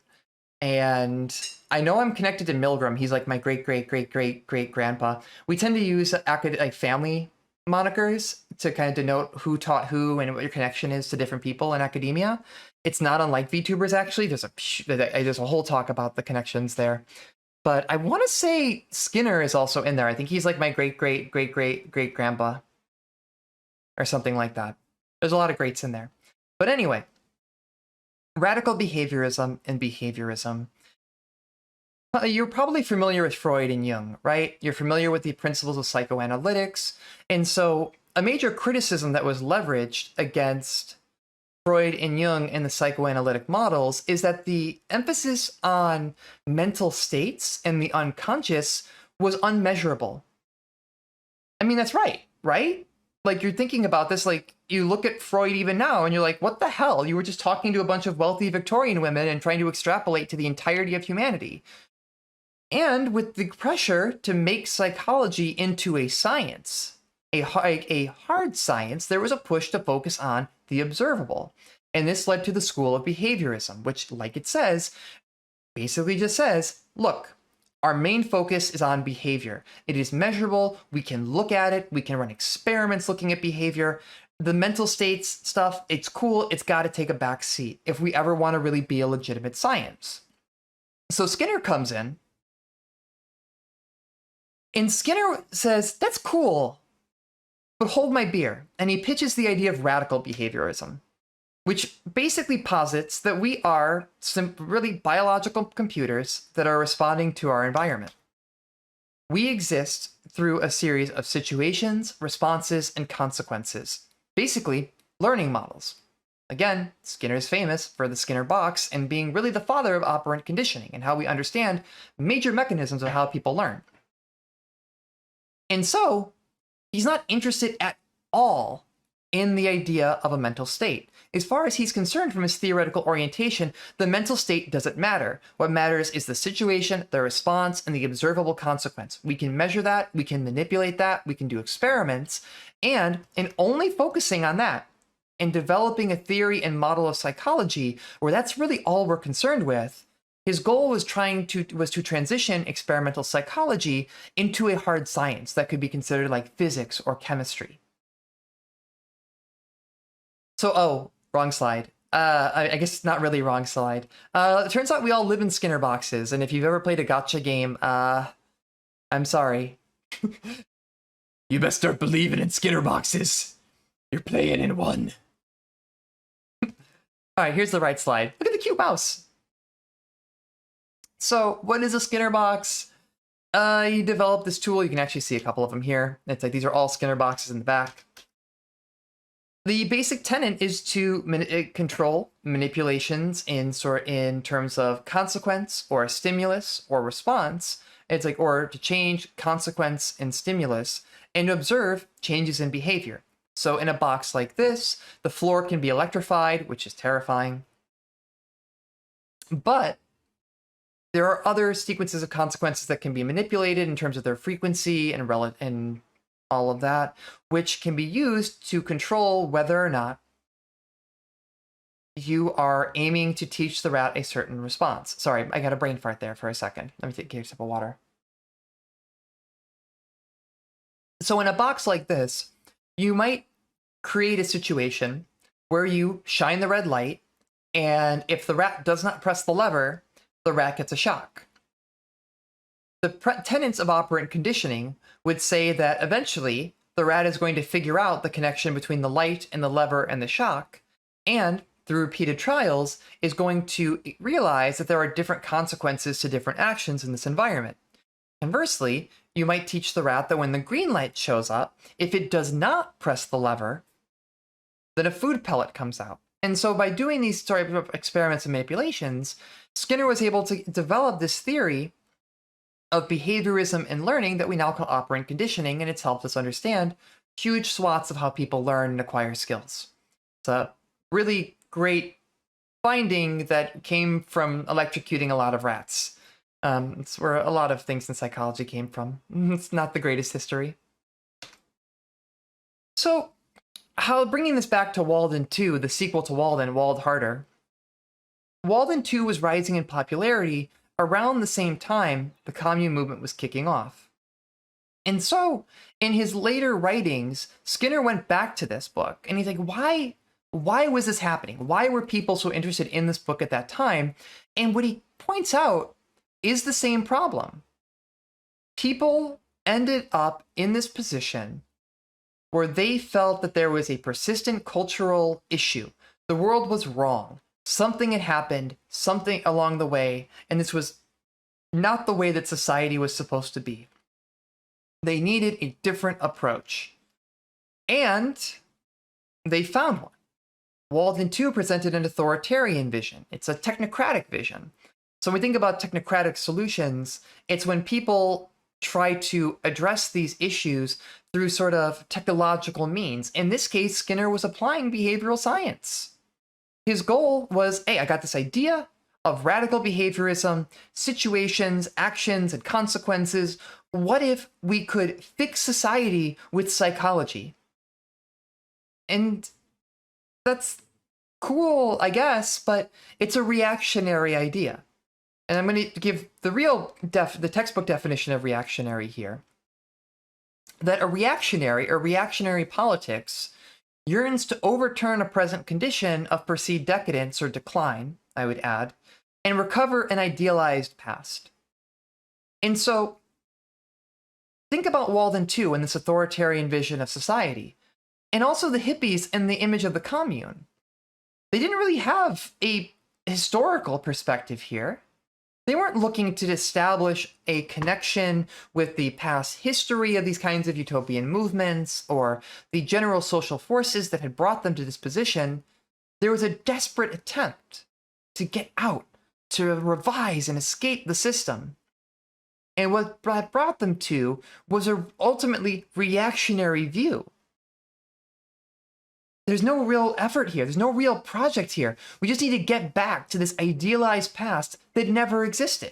and I know I'm connected to Milgram. He's like my great-great-great-great-great-grandpa. We tend to use like family monikers to kind of denote who taught who and what your connection is to different people in academia. It's not unlike VTubers, actually. There's a whole talk about the connections there. But I want to say Skinner is also in there. I think he's like my great-great-great-great-great-grandpa or something like that. There's a lot of greats in there. But anyway, radical behaviorism and behaviorism. You're probably familiar with Freud and Jung, right? You're familiar with the principles of psychoanalytics. And so a major criticism that was leveraged against Freud and Jung in the psychoanalytic models is that the emphasis on mental states and the unconscious was unmeasurable. I mean, that's right? Like, you're thinking about this, like, you look at Freud even now and you're like, what the hell? You were just talking to a bunch of wealthy Victorian women and trying to extrapolate to the entirety of humanity. And with the pressure to make psychology into a science, a hard science, there was a push to focus on the observable. And this led to the school of behaviorism, which, like it says, basically just says, look, our main focus is on behavior. It is measurable. We can look at it. We can run experiments looking at behavior. The mental states stuff, it's cool. It's got to take a back seat if we ever want to really be a legitimate science. So Skinner comes in, and Skinner says, that's cool, but hold my beer. And he pitches the idea of radical behaviorism, which basically posits that we are really biological computers that are responding to our environment. We exist through a series of situations, responses, and consequences. Basically, learning models. Again, Skinner is famous for the Skinner box and being really the father of operant conditioning and how we understand major mechanisms of how people learn. And so, he's not interested at all in the idea of a mental state. As far as he's concerned from his theoretical orientation, the mental state doesn't matter. What matters is the situation, the response, and the observable consequence. We can measure that, we can manipulate that, we can do experiments, and in only focusing on that and developing a theory and model of psychology where that's really all we're concerned with, his goal was to transition experimental psychology into a hard science that could be considered like physics or chemistry. So, wrong slide. I guess not really wrong slide. It turns out we all live in Skinner boxes, and if you've ever played a gotcha game, I'm sorry. You best start believing in Skinner boxes. You're playing in one. All right, here's the right slide. Look at the cute mouse. So, what is a Skinner box? He developed this tool. You can actually see a couple of them here. It's like these are all Skinner boxes in the back. The basic tenet is to control manipulations in terms of consequence or a stimulus or response. It's like, or to change consequence and stimulus and to observe changes in behavior. So in a box like this, the floor can be electrified, which is terrifying. But there are other sequences of consequences that can be manipulated in terms of their frequency and all of that, which can be used to control whether or not you are aiming to teach the rat a certain response. Sorry, I got a brain fart there for a second. Let me take a sip of water. So in a box like this, you might create a situation where you shine the red light, and if the rat does not press the lever, the rat gets a shock. The tenets of operant conditioning would say that eventually the rat is going to figure out the connection between the light and the lever and the shock, and through repeated trials is going to realize that there are different consequences to different actions in this environment. Conversely, you might teach the rat that when the green light shows up, if it does not press the lever, then a food pellet comes out. And so by doing these sort of experiments and manipulations, Skinner was able to develop this theory of behaviorism and learning that we now call operant conditioning, and it's helped us understand huge swaths of how people learn and acquire skills. It's a really great finding that came from electrocuting a lot of rats. It's where a lot of things in psychology came from. It's not the greatest history. So, bringing this back to Walden 2, the sequel to Walden, Walled Harder. Walden 2 was rising in popularity around the same time the Commune Movement was kicking off. And so, in his later writings, Skinner went back to this book, and he's like, why was this happening? Why were people so interested in this book at that time? And what he points out is the same problem. People ended up in this position where they felt that there was a persistent cultural issue. The world was wrong. Something had happened, something along the way, and this was not the way that society was supposed to be. They needed a different approach. And they found one. Walden 2 presented an authoritarian vision. It's a technocratic vision. So when we think about technocratic solutions, it's when people try to address these issues through sort of technological means. In this case, Skinner was applying behavioral science. His goal was, hey, I got this idea of radical behaviorism, situations, actions, and consequences. What if we could fix society with psychology? And that's cool, I guess, but it's a reactionary idea. And I'm going to give the textbook definition of reactionary here. That a reactionary politics yearns to overturn a present condition of perceived decadence or decline, I would add, and recover an idealized past. And so, think about Walden 2 and this authoritarian vision of society, and also the hippies and the image of the commune. They didn't really have a historical perspective here. They weren't looking to establish a connection with the past history of these kinds of utopian movements or the general social forces that had brought them to this position. There was a desperate attempt to get out, to revise and escape the system. And what brought them to was a ultimately reactionary view. There's no real effort here. There's no real project here. We just need to get back to this idealized past that never existed.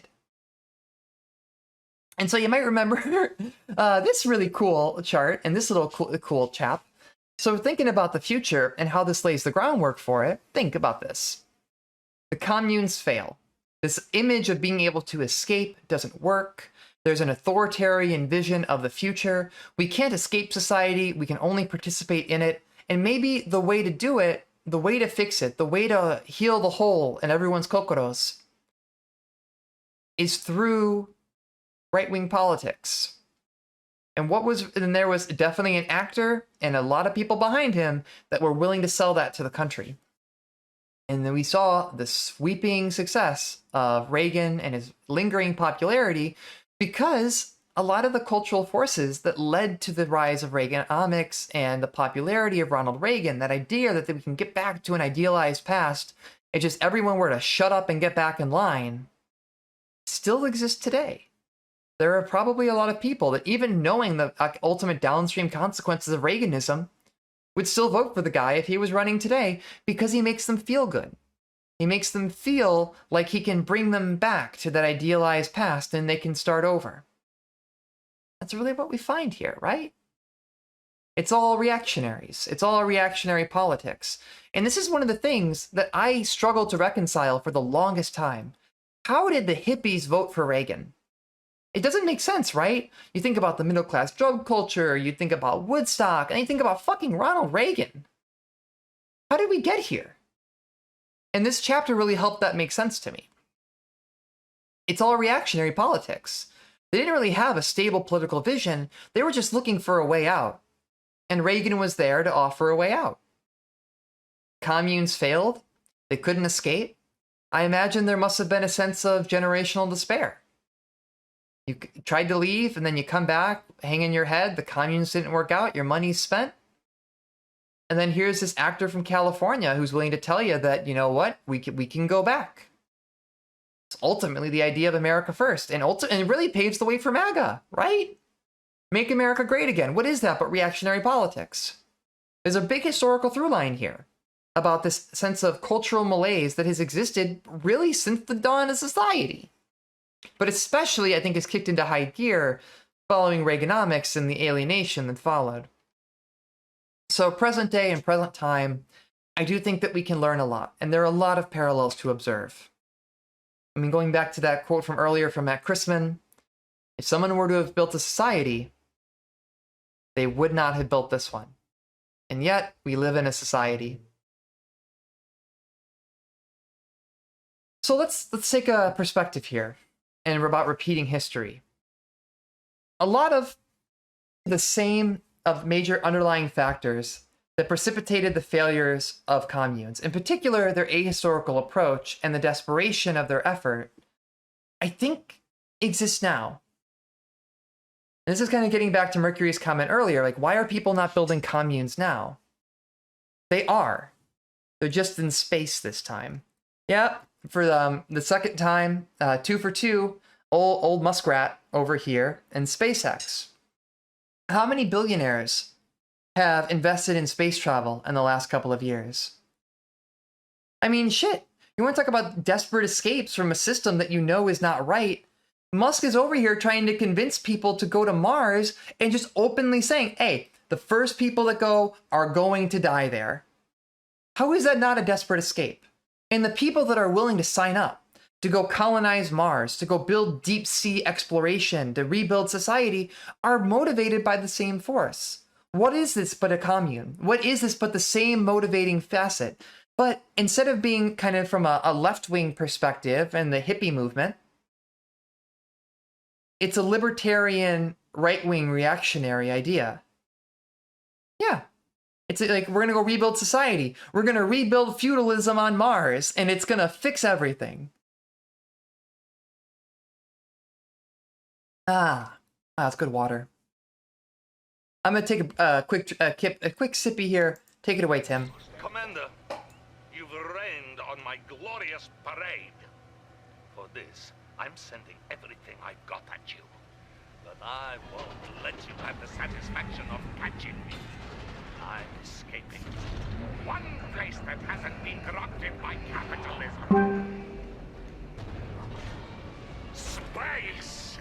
And so you might remember this really cool chart and this little cool chap. So thinking about the future and how this lays the groundwork for it, think about this. The communes fail. This image of being able to escape doesn't work. There's an authoritarian vision of the future. We can't escape society. We can only participate in it. And maybe the way to do it, the way to fix it, the way to heal the hole in everyone's kokoros is through right-wing politics. And there was definitely an actor and a lot of people behind him that were willing to sell that to the country. And then we saw the sweeping success of Reagan and his lingering popularity because a lot of the cultural forces that led to the rise of Reaganomics and the popularity of Ronald Reagan, that idea that we can get back to an idealized past, if just everyone were to shut up and get back in line, still exists today. There are probably a lot of people that, even knowing the ultimate downstream consequences of Reaganism, would still vote for the guy if he was running today because he makes them feel good. He makes them feel like he can bring them back to that idealized past and they can start over. That's really what we find here, right? It's all reactionaries. It's all reactionary politics. And this is one of the things that I struggled to reconcile for the longest time. How did the hippies vote for Reagan? It doesn't make sense, right? You think about the middle class drug culture, you think about Woodstock, and you think about fucking Ronald Reagan. How did we get here? And this chapter really helped that make sense to me. It's all reactionary politics. They didn't really have a stable political vision. They were just looking for a way out. And Reagan was there to offer a way out. Communes failed. They couldn't escape. I imagine there must have been a sense of generational despair. You tried to leave, and then you come back, hanging your head, the communes didn't work out, your money's spent. And then here's this actor from California who's willing to tell you that, you know what, we can go back. It's ultimately the idea of America first, and it really paves the way for MAGA, right? Make America great again. What is that but reactionary politics? There's a big historical through line here about this sense of cultural malaise that has existed really since the dawn of society. But especially, I think, is kicked into high gear following Reaganomics and the alienation that followed. So present day and present time, I do think that we can learn a lot, and there are a lot of parallels to observe. I mean, going back to that quote from earlier from Matt Christman, if someone were to have built a society, they would not have built this one. And yet, we live in a society. So let's take a perspective here, and about repeating history. A lot of the same of major underlying factors that precipitated the failures of communes, in particular their ahistorical approach and the desperation of their effort, I think exists now. And this is kind of getting back to Mercury's comment earlier, like, why are people not building communes now? They are. They're just in space this time. Yeah, for the second time, 2 for 2, old Muskrat over here, and SpaceX. How many billionaires have invested in space travel in the last couple of years? I mean, shit. You want to talk about desperate escapes from a system that you know is not right? Musk is over here trying to convince people to go to Mars and just openly saying, hey, the first people that go are going to die there. How is that not a desperate escape? And the people that are willing to sign up to go colonize Mars, to go build deep sea exploration, to rebuild society, are motivated by the same force. What is this but a commune? What is this but the same motivating facet? But instead of being kind of from a left-wing perspective and the hippie movement, it's a libertarian, right-wing reactionary idea. Yeah. It's like, we're going to go rebuild society. We're going to rebuild feudalism on Mars, and it's going to fix everything. That's good water. I'm going to take a quick sippy here. Take it away, Tim. Commander, you've rained on my glorious parade. For this, I'm sending everything I've got at you. But I won't let you have the satisfaction of catching me. I'm escaping. One place that hasn't been corrupted by capitalism. Space!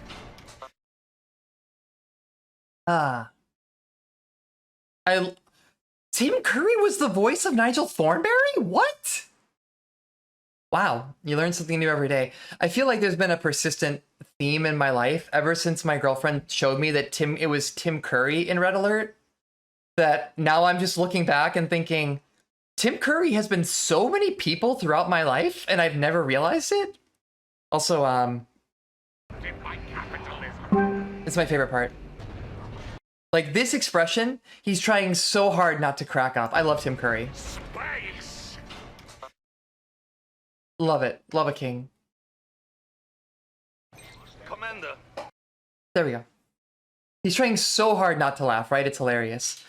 Tim Curry was the voice of Nigel Thornberry? What? Wow, you learn something new every day. I feel like there's been a persistent theme in my life ever since my girlfriend showed me that it was Tim Curry in Red Alert, that now I'm just looking back and thinking, Tim Curry has been so many people throughout my life, and I've never realized it. Also, it's my favorite part. Like, this expression, he's trying so hard not to crack up. I love Tim Curry. Space! Love it. Love a king. Commander. There we go. He's trying so hard not to laugh, right? It's hilarious.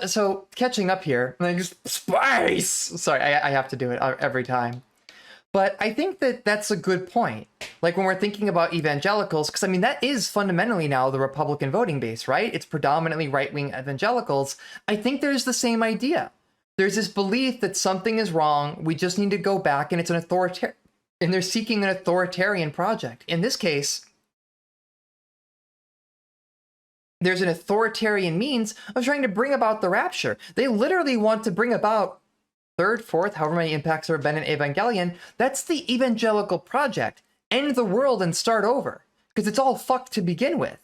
So, catching up here, and then just, space! Sorry, I have to do it every time. But I think that that's a good point. Like, when we're thinking about evangelicals, because I mean, that is fundamentally now the Republican voting base, right? It's predominantly right-wing evangelicals. I think there's the same idea. There's this belief that something is wrong. We just need to go back, and it's an authoritarian, and they're seeking an authoritarian project. In this case, there's an authoritarian means of trying to bring about the rapture. They literally want to bring about third, fourth, however many impacts there have been in Evangelion. That's the evangelical project. End the world and start over. Because it's all fucked to begin with.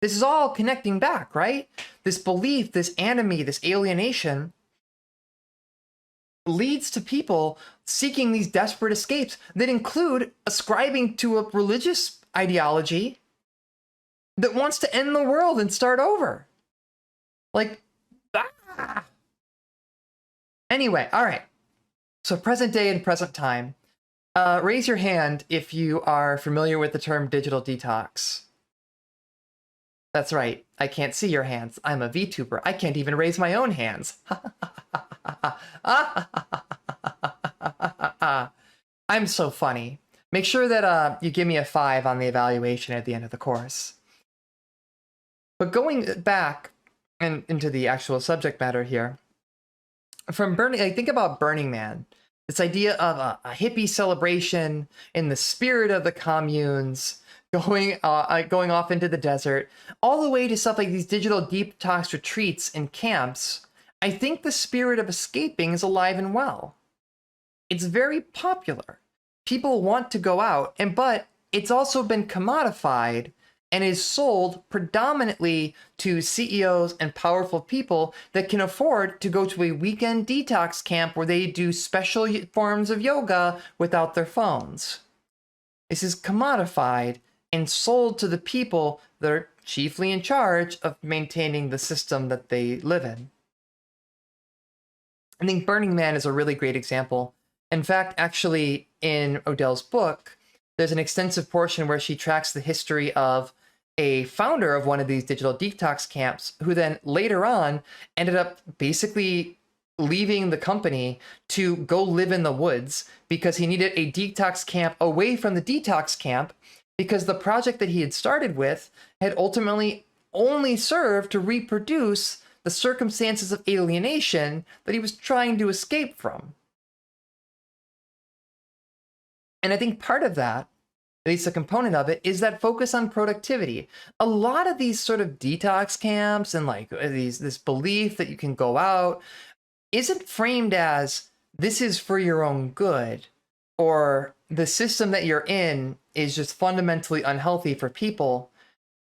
This is all connecting back, right? This belief, this enemy, this alienation leads to people seeking these desperate escapes that include ascribing to a religious ideology that wants to end the world and start over. Like, ah! Anyway, all right. So present day and present time. Raise your hand if you are familiar with the term digital detox. That's right. I can't see your hands. I'm a VTuber. I can't even raise my own hands. I'm so funny. Make sure that you give me a 5 on the evaluation at the end of the course. But going back and into the actual subject matter here, from think about Burning Man. This idea of a hippie celebration in the spirit of the communes, going off into the desert, all the way to stuff like these digital detox retreats and camps. I think the spirit of escaping is alive and well. It's very popular. People want to go out, but it's also been commodified and is sold predominantly to CEOs and powerful people that can afford to go to a weekend detox camp where they do special forms of yoga without their phones. This is commodified and sold to the people that are chiefly in charge of maintaining the system that they live in. I think Burning Man is a really great example. In fact, actually, in Odell's book, there's an extensive portion where she tracks the history of a founder of one of these digital detox camps who then later on ended up basically leaving the company to go live in the woods because he needed a detox camp away from the detox camp because the project that he had started with had ultimately only served to reproduce the circumstances of alienation that he was trying to escape from. And I think part of that, at least a component of it, is that focus on productivity. A lot of these sort of detox camps and like this belief that you can go out isn't framed as this is for your own good, or the system that you're in is just fundamentally unhealthy for people.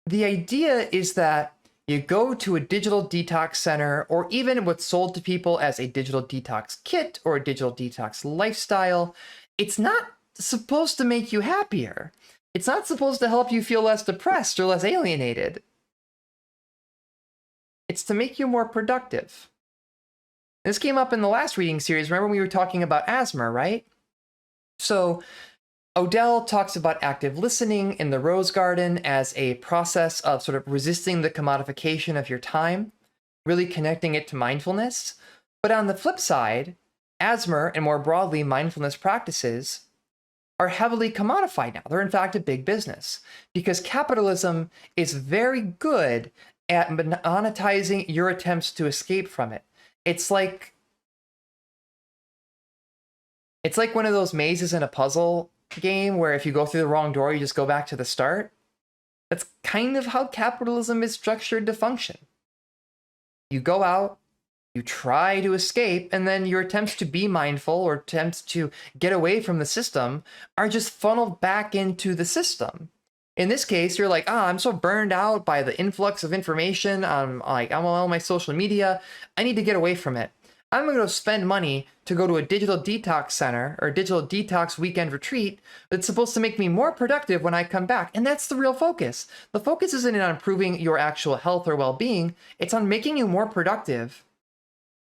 The idea is that you go to a digital detox center, or even what's sold to people as a digital detox kit or a digital detox lifestyle. It's not supposed to make you happier. It's not supposed to help you feel less depressed or less alienated. It's to make you more productive. This came up in the last reading series. Remember we were talking about asthma, right? So Odell talks about active listening in the Rose Garden as a process of sort of resisting the commodification of your time, really connecting it to mindfulness. But on the flip side, asthma and more broadly mindfulness practices are heavily commodified now. They're in fact a big business because capitalism is very good at monetizing your attempts to escape from it. It's like one of those mazes in a puzzle game where if you go through the wrong door, you just go back to the start. That's kind of how capitalism is structured to function. You go out, you try to escape, and then your attempts to be mindful or attempts to get away from the system are just funneled back into the system. In this case, you're like, I'm so burned out by the influx of information. I'm on my social media. I need to get away from it. I'm going to go spend money to go to a digital detox center or a digital detox weekend retreat that's supposed to make me more productive when I come back. And that's the real focus. The focus isn't on improving your actual health or well-being. It's on making you more productive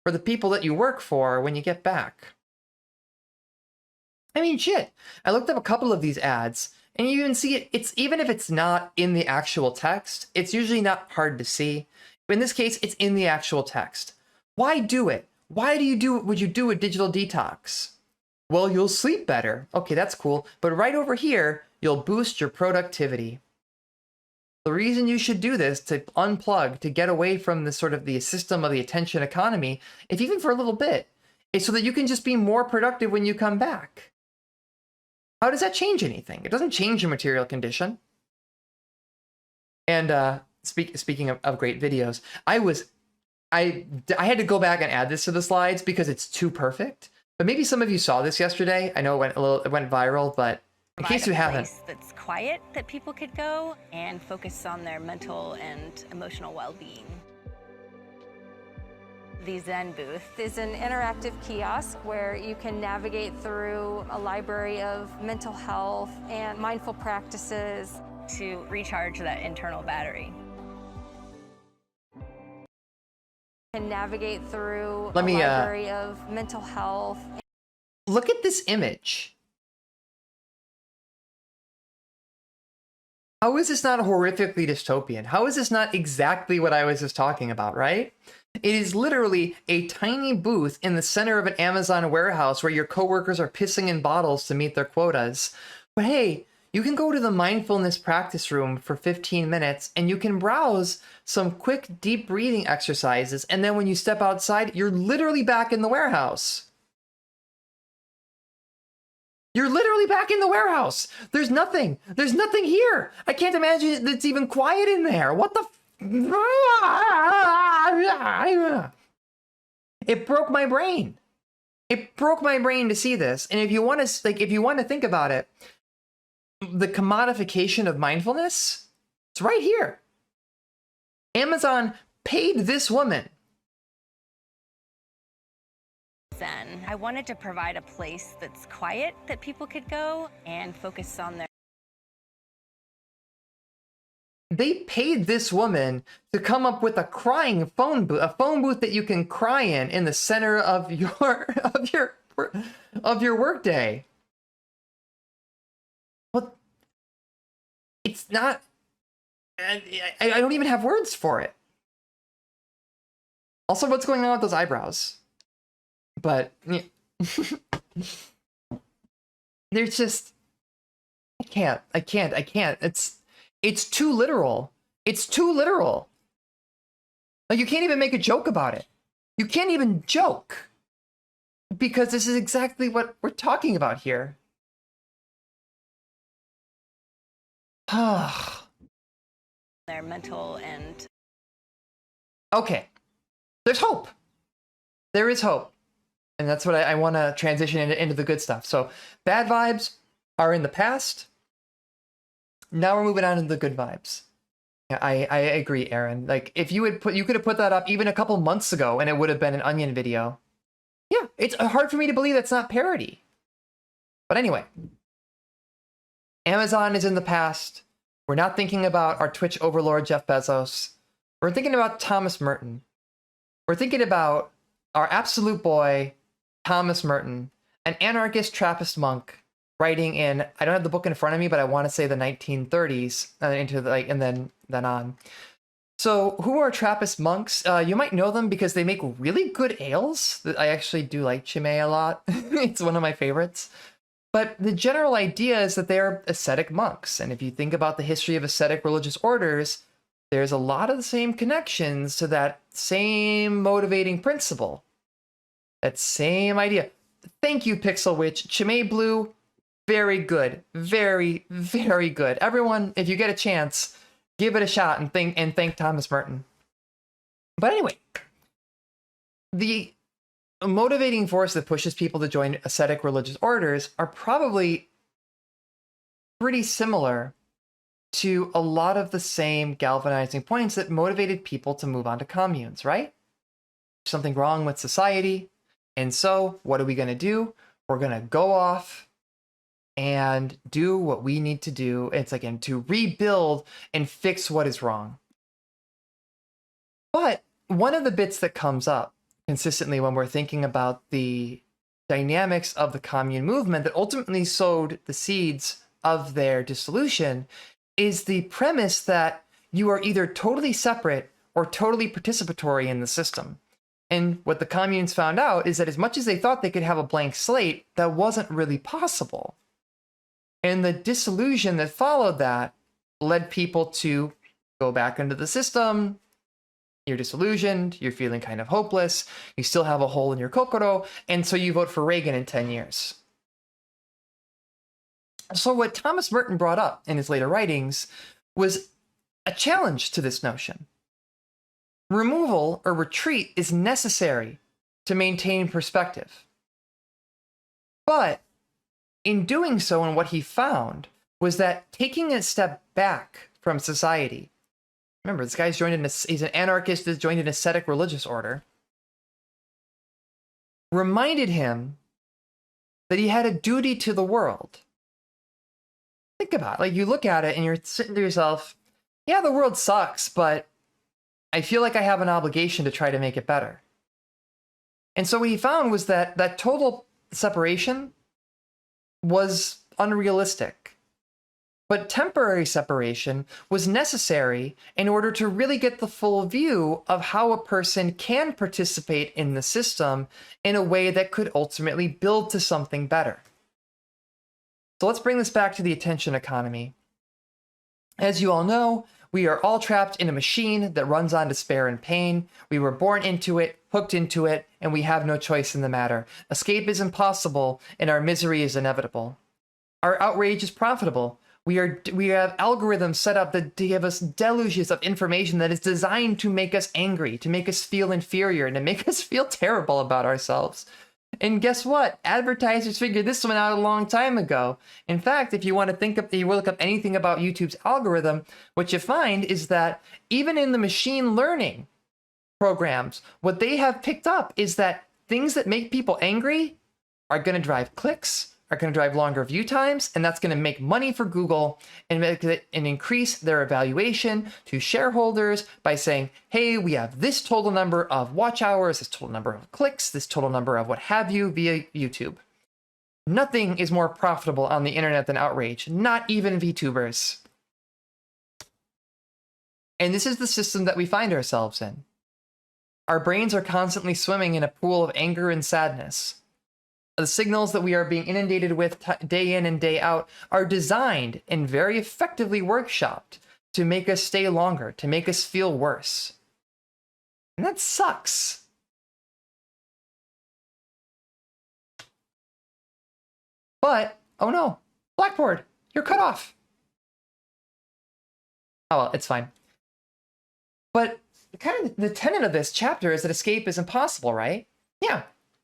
for the people that you work for when you get back. I mean, shit. I looked up a couple of these ads, and you even see it. It's even if it's not in the actual text, it's usually not hard to see. But in this case, it's in the actual text. Why do it? Why would you do a digital detox? Well, you'll sleep better. Okay, that's cool. But right over here, you'll boost your productivity. The reason you should do this, to unplug, to get away from the sort of the system of the attention economy, if even for a little bit, is so that you can just be more productive when you come back. How does that change anything? It doesn't change your material condition. And speaking of great videos, I had to go back and add this to the slides because it's too perfect. But maybe some of you saw this yesterday. I know it went viral, but in case you haven't, that's quiet that people could go and focus on their mental and emotional well-being. The Zen booth is an interactive kiosk where you can navigate through a library of mental health and mindful practices to recharge that internal battery. And navigate through a library of mental health. Look at this image. How is this not horrifically dystopian? How is this not exactly what I was just talking about, right? It is literally a tiny booth in the center of an Amazon warehouse where your coworkers are pissing in bottles to meet their quotas. But hey, you can go to the mindfulness practice room for 15 minutes and you can browse some quick deep breathing exercises. And then when you step outside, you're literally back in the warehouse. You're literally back in the warehouse. There's nothing here. I can't imagine it's even quiet in there. What the It broke my brain. It broke my brain to see this. And if you want to think about it, the commodification of mindfulness, it's right here. Amazon paid this woman. Zen. I wanted to provide a place that's quiet that people could go and focus on their. They paid this woman to come up with a crying phone booth, a phone booth that you can cry in the center of your workday. Well, it's not. I don't even have words for it. Also, what's going on with those eyebrows? But yeah. There's just I can't. It's too literal. It's too literal. Like, you can't even make a joke about it. You can't even joke. Because this is exactly what we're talking about here. Their mental and. Okay. There's hope. There is hope. And that's what I want to transition into the good stuff. So bad vibes are in the past. Now we're moving on to the good vibes. Yeah, I agree, Aaron. Like, if you could have put that up even a couple months ago and it would have been an Onion video. Yeah, it's hard for me to believe that's not parody. But anyway, Amazon is in the past. We're not thinking about our Twitch overlord, Jeff Bezos. We're thinking about Thomas Merton. We're thinking about our absolute boy, Thomas Merton, an anarchist Trappist monk writing in, I don't have the book in front of me, but I want to say the 1930s and then on. So who are Trappist monks? You might know them because they make really good ales. I actually do like Chimay a lot. It's one of my favorites. But the general idea is that they're ascetic monks. And if you think about the history of ascetic religious orders, there's a lot of the same connections to that same motivating principle. That same idea. Thank you, Pixel Witch. Chimay Blue, very good. Very, very good. Everyone, if you get a chance, give it a shot and thank Thomas Merton. But anyway, the motivating force that pushes people to join ascetic religious orders are probably pretty similar to a lot of the same galvanizing points that motivated people to move on to communes, right? Something wrong with society. And so what are we going to do? We're going to go off and do what we need to do. It's like, and to rebuild and fix what is wrong. But one of the bits that comes up consistently when we're thinking about the dynamics of the commune movement that ultimately sowed the seeds of their dissolution is the premise that you are either totally separate or totally participatory in the system. And what the communes found out is that as much as they thought they could have a blank slate, that wasn't really possible. And the disillusion that followed that led people to go back into the system. You're disillusioned, you're feeling kind of hopeless, you still have a hole in your kokoro, and so you vote for Reagan in 10 years. So what Thomas Merton brought up in his later writings was a challenge to this notion. Removal or retreat is necessary to maintain perspective. But in doing so, and what he found was that taking a step back from society, remember, this guy's he's an anarchist that's joined an ascetic religious order, reminded him that he had a duty to the world. Think about it. Like, you look at it and you're sitting to yourself, yeah, the world sucks, but I feel like I have an obligation to try to make it better. And so what he found was that that total separation was unrealistic. But temporary separation was necessary in order to really get the full view of how a person can participate in the system in a way that could ultimately build to something better. So let's bring this back to the attention economy. As you all know, we are all trapped in a machine that runs on despair and pain. We were born into it, hooked into it, and we have no choice in the matter. Escape is impossible, and our misery is inevitable. Our outrage is profitable. We have algorithms set up that give us deluges of information that is designed to make us angry, to make us feel inferior, and to make us feel terrible about ourselves. And guess what? Advertisers figured this one out a long time ago. In fact, if you want to look up anything about YouTube's algorithm, what you find is that even in the machine learning programs, what they have picked up is that things that make people angry are going to drive clicks, are going to drive longer view times, and that's going to make money for Google and increase their evaluation to shareholders by saying, hey, we have this total number of watch hours, this total number of clicks, this total number of what have you via YouTube. Nothing is more profitable on the internet than outrage, not even VTubers. And this is the system that we find ourselves in. Our brains are constantly swimming in a pool of anger and sadness. The signals that we are being inundated with day in and day out are designed and very effectively workshopped to make us stay longer, to make us feel worse. And that sucks. But, oh no, Blackboard, you're cut off. Oh well, it's fine. But kind of the tenet of this chapter is that escape is impossible, right? Yeah,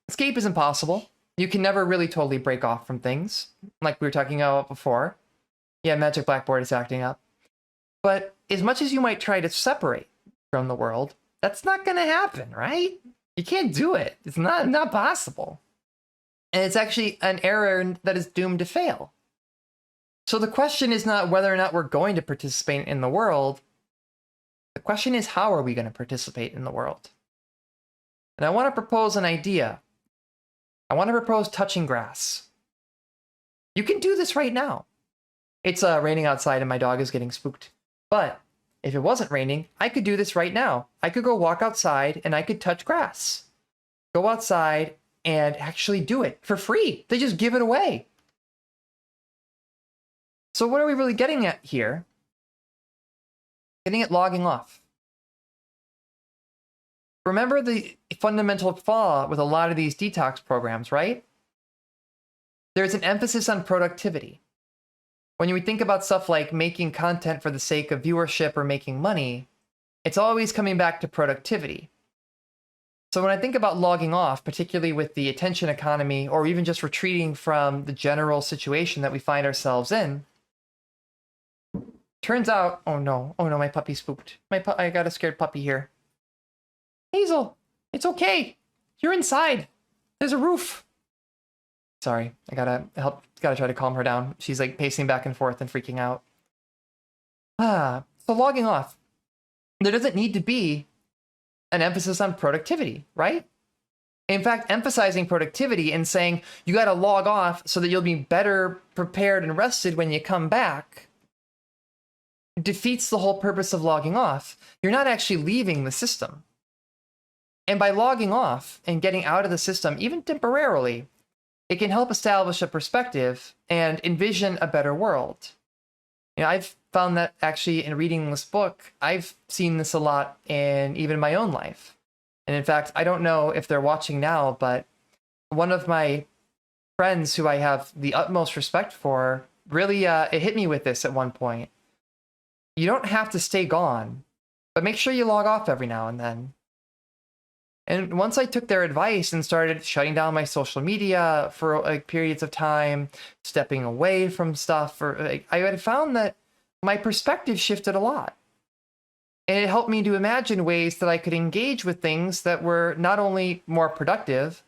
escape is impossible. You can never really totally break off from things, like we were talking about before. Yeah, Magic Blackboard is acting up. But as much as you might try to separate from the world, that's not going to happen, right? You can't do it. It's not possible. And it's actually an error that is doomed to fail. So the question is not whether or not we're going to participate in the world. The question is, how are we going to participate in the world? And I want to propose an idea. I want to propose touching grass. You can do this right now. It's raining outside and my dog is getting spooked. But if it wasn't raining, I could do this right now. I could go walk outside and I could touch grass. Go outside and actually do it for free. They just give it away. So what are we really getting at here? Getting at logging off. Remember the fundamental flaw with a lot of these detox programs, right? There's an emphasis on productivity. When we think about stuff like making content for the sake of viewership or making money, it's always coming back to productivity. So when I think about logging off, particularly with the attention economy, or even just retreating from the general situation that we find ourselves in, turns out, oh no, my puppy spooked. I got a scared puppy here. Hazel, it's okay. You're inside. There's a roof. Sorry, I gotta try to calm her down. She's like pacing back and forth and freaking out. So logging off. There doesn't need to be an emphasis on productivity, right? In fact, emphasizing productivity and saying you gotta log off so that you'll be better prepared and rested when you come back defeats the whole purpose of logging off. You're not actually leaving the system. And by logging off and getting out of the system, even temporarily, it can help establish a perspective and envision a better world. You know, I've found that actually in reading this book, I've seen this a lot in even my own life. And in fact, I don't know if they're watching now, but one of my friends who I have the utmost respect for really it hit me with this at one point. you don't have to stay gone, but make sure you log off every now and then. And once I took their advice and started shutting down my social media for like periods of time, stepping away from stuff, or like, I had found that my perspective shifted a lot. And it helped me to imagine ways that I could engage with things that were not only more productive,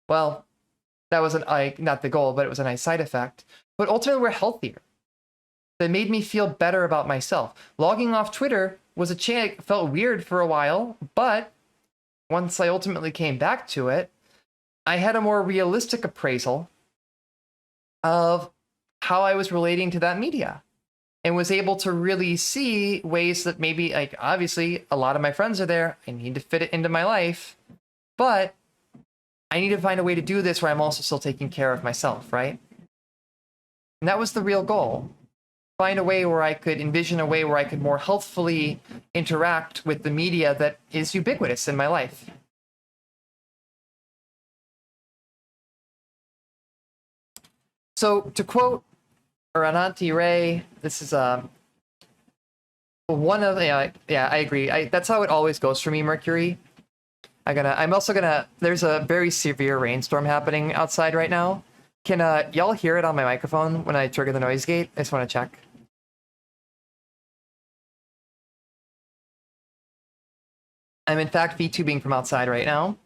well, that was not the goal, but it was a nice side effect, but ultimately were healthier. That made me feel better about myself. Logging off Twitter was it felt weird for a while, but once I ultimately came back to it, I had a more realistic appraisal of how I was relating to that media, and was able to really see ways that maybe, like, obviously a lot of my friends are there, I need to fit it into my life, but I need to find a way to do this where I'm also still taking care of myself, right? And that was the real goal. Find a way where I could envision a way where I could more healthfully interact with the media that is ubiquitous in my life. So to quote Auntie Ray, this is one of I agree. That's how it always goes for me, Mercury. I'm also gonna, there's a very severe rainstorm happening outside right now. Can y'all hear it on my microphone when I trigger the noise gate? I just want to check. I'm in fact VTubing from outside right now.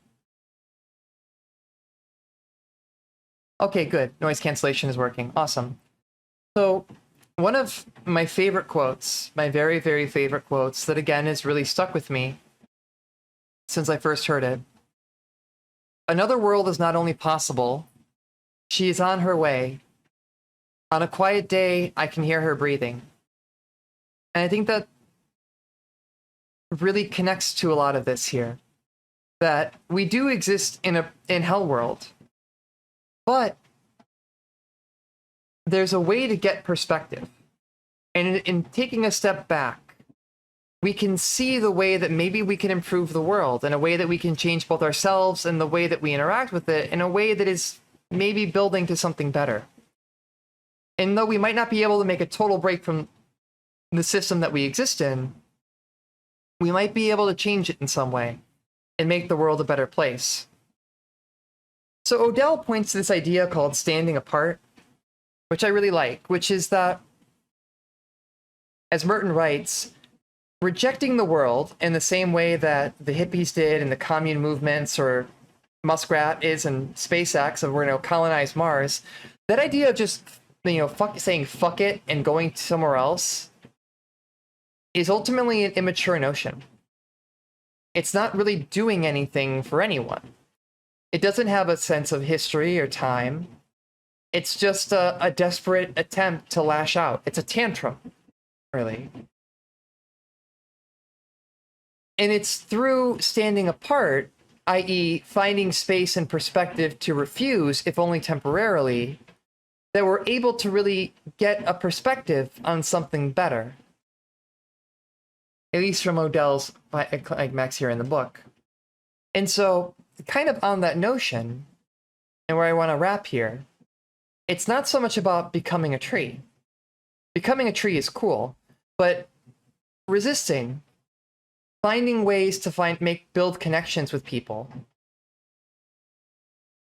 Okay, good. Noise cancellation is working. Awesome. So one of my favorite quotes, my very, very favorite quotes that again has really stuck with me since I first heard it. Another world is not only possible, she is on her way. On a quiet day, I can hear her breathing. And I think that really connects to a lot of this here. That we do exist in Hell World, but there's a way to get perspective. And in taking a step back, we can see the way that maybe we can improve the world, in a way that we can change both ourselves and the way that we interact with it, in a way that is maybe building to something better. And though we might not be able to make a total break from the system that we exist in, we might be able to change it in some way and make the world a better place. So Odell points to this idea called standing apart, which I really like, which is that, as Merton writes, rejecting the world in the same way that the hippies did in the commune movements, or Muskrat is in SpaceX, and we're going to colonize Mars, that idea of just, saying fuck it and going somewhere else is ultimately an immature notion. It's not really doing anything for anyone. It doesn't have a sense of history or time. It's just a desperate attempt to lash out. It's a tantrum, really. And it's through standing apart, i.e. finding space and perspective to refuse, if only temporarily, that we're able to really get a perspective on something better. At least from Odell's, like Max here in the book. And so, kind of on that notion, and where I want to wrap here, it's not so much about becoming a tree. Becoming a tree is cool, but resisting, finding ways to build connections with people,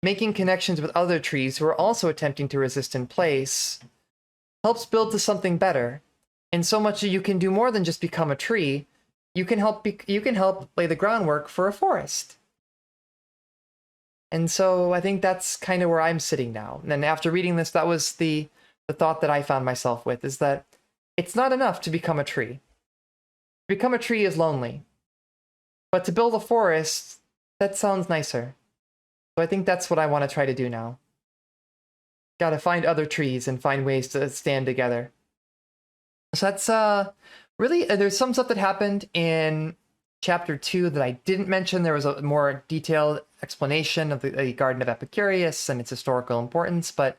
making connections with other trees who are also attempting to resist in place, helps build to something better. And so much that you can do more than just become a tree. You can help lay the groundwork for a forest. And so I think that's kind of where I'm sitting now. And then after reading this, that was the thought that I found myself with, is that it's not enough to become a tree. To become a tree is lonely. But to build a forest, that sounds nicer. So I think that's what I want to try to do now. Gotta find other trees and find ways to stand together. So that's really, there's some stuff that happened in chapter 2 that I didn't mention. There was a more detailed explanation of the Garden of Epicurus and its historical importance, but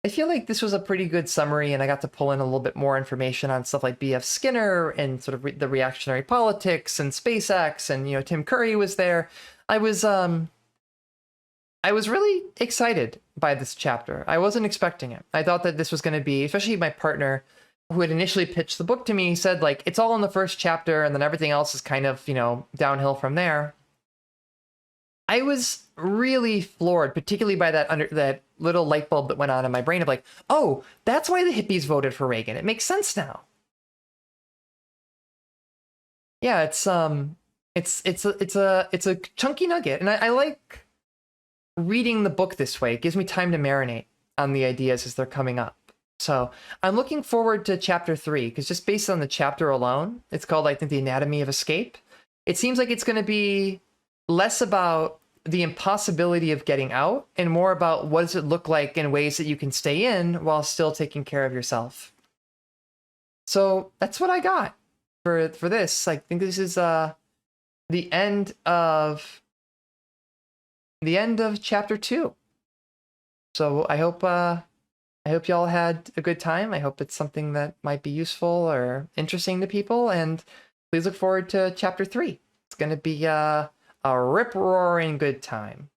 I feel like this was a pretty good summary, and I got to pull in a little bit more information on stuff like B.F. Skinner and sort of the reactionary politics and SpaceX, and Tim Curry was there. I was really excited by this chapter. I wasn't expecting it. I thought that this was going to be, especially my partner, who had initially pitched the book to me, said like it's all in the first chapter and then everything else is kind of, downhill from there. I was really floored, particularly by that little light bulb that went on in my brain of like, oh, that's why the hippies voted for Reagan. It makes sense now. Yeah, it's a chunky nugget, and I like reading the book this way. It gives me time to marinate on the ideas as they're coming up. So I'm looking forward to chapter 3, because just based on the chapter alone, it's called, I think, The Anatomy of Escape. It seems like it's going to be less about the impossibility of getting out and more about what does it look like in ways that you can stay in while still taking care of yourself. So that's what I got for this. I think this is the end of chapter 2. So I hope y'all had a good time. I hope it's something that might be useful or interesting to people, and please look forward to chapter 3. It's going to be a rip-roaring good time.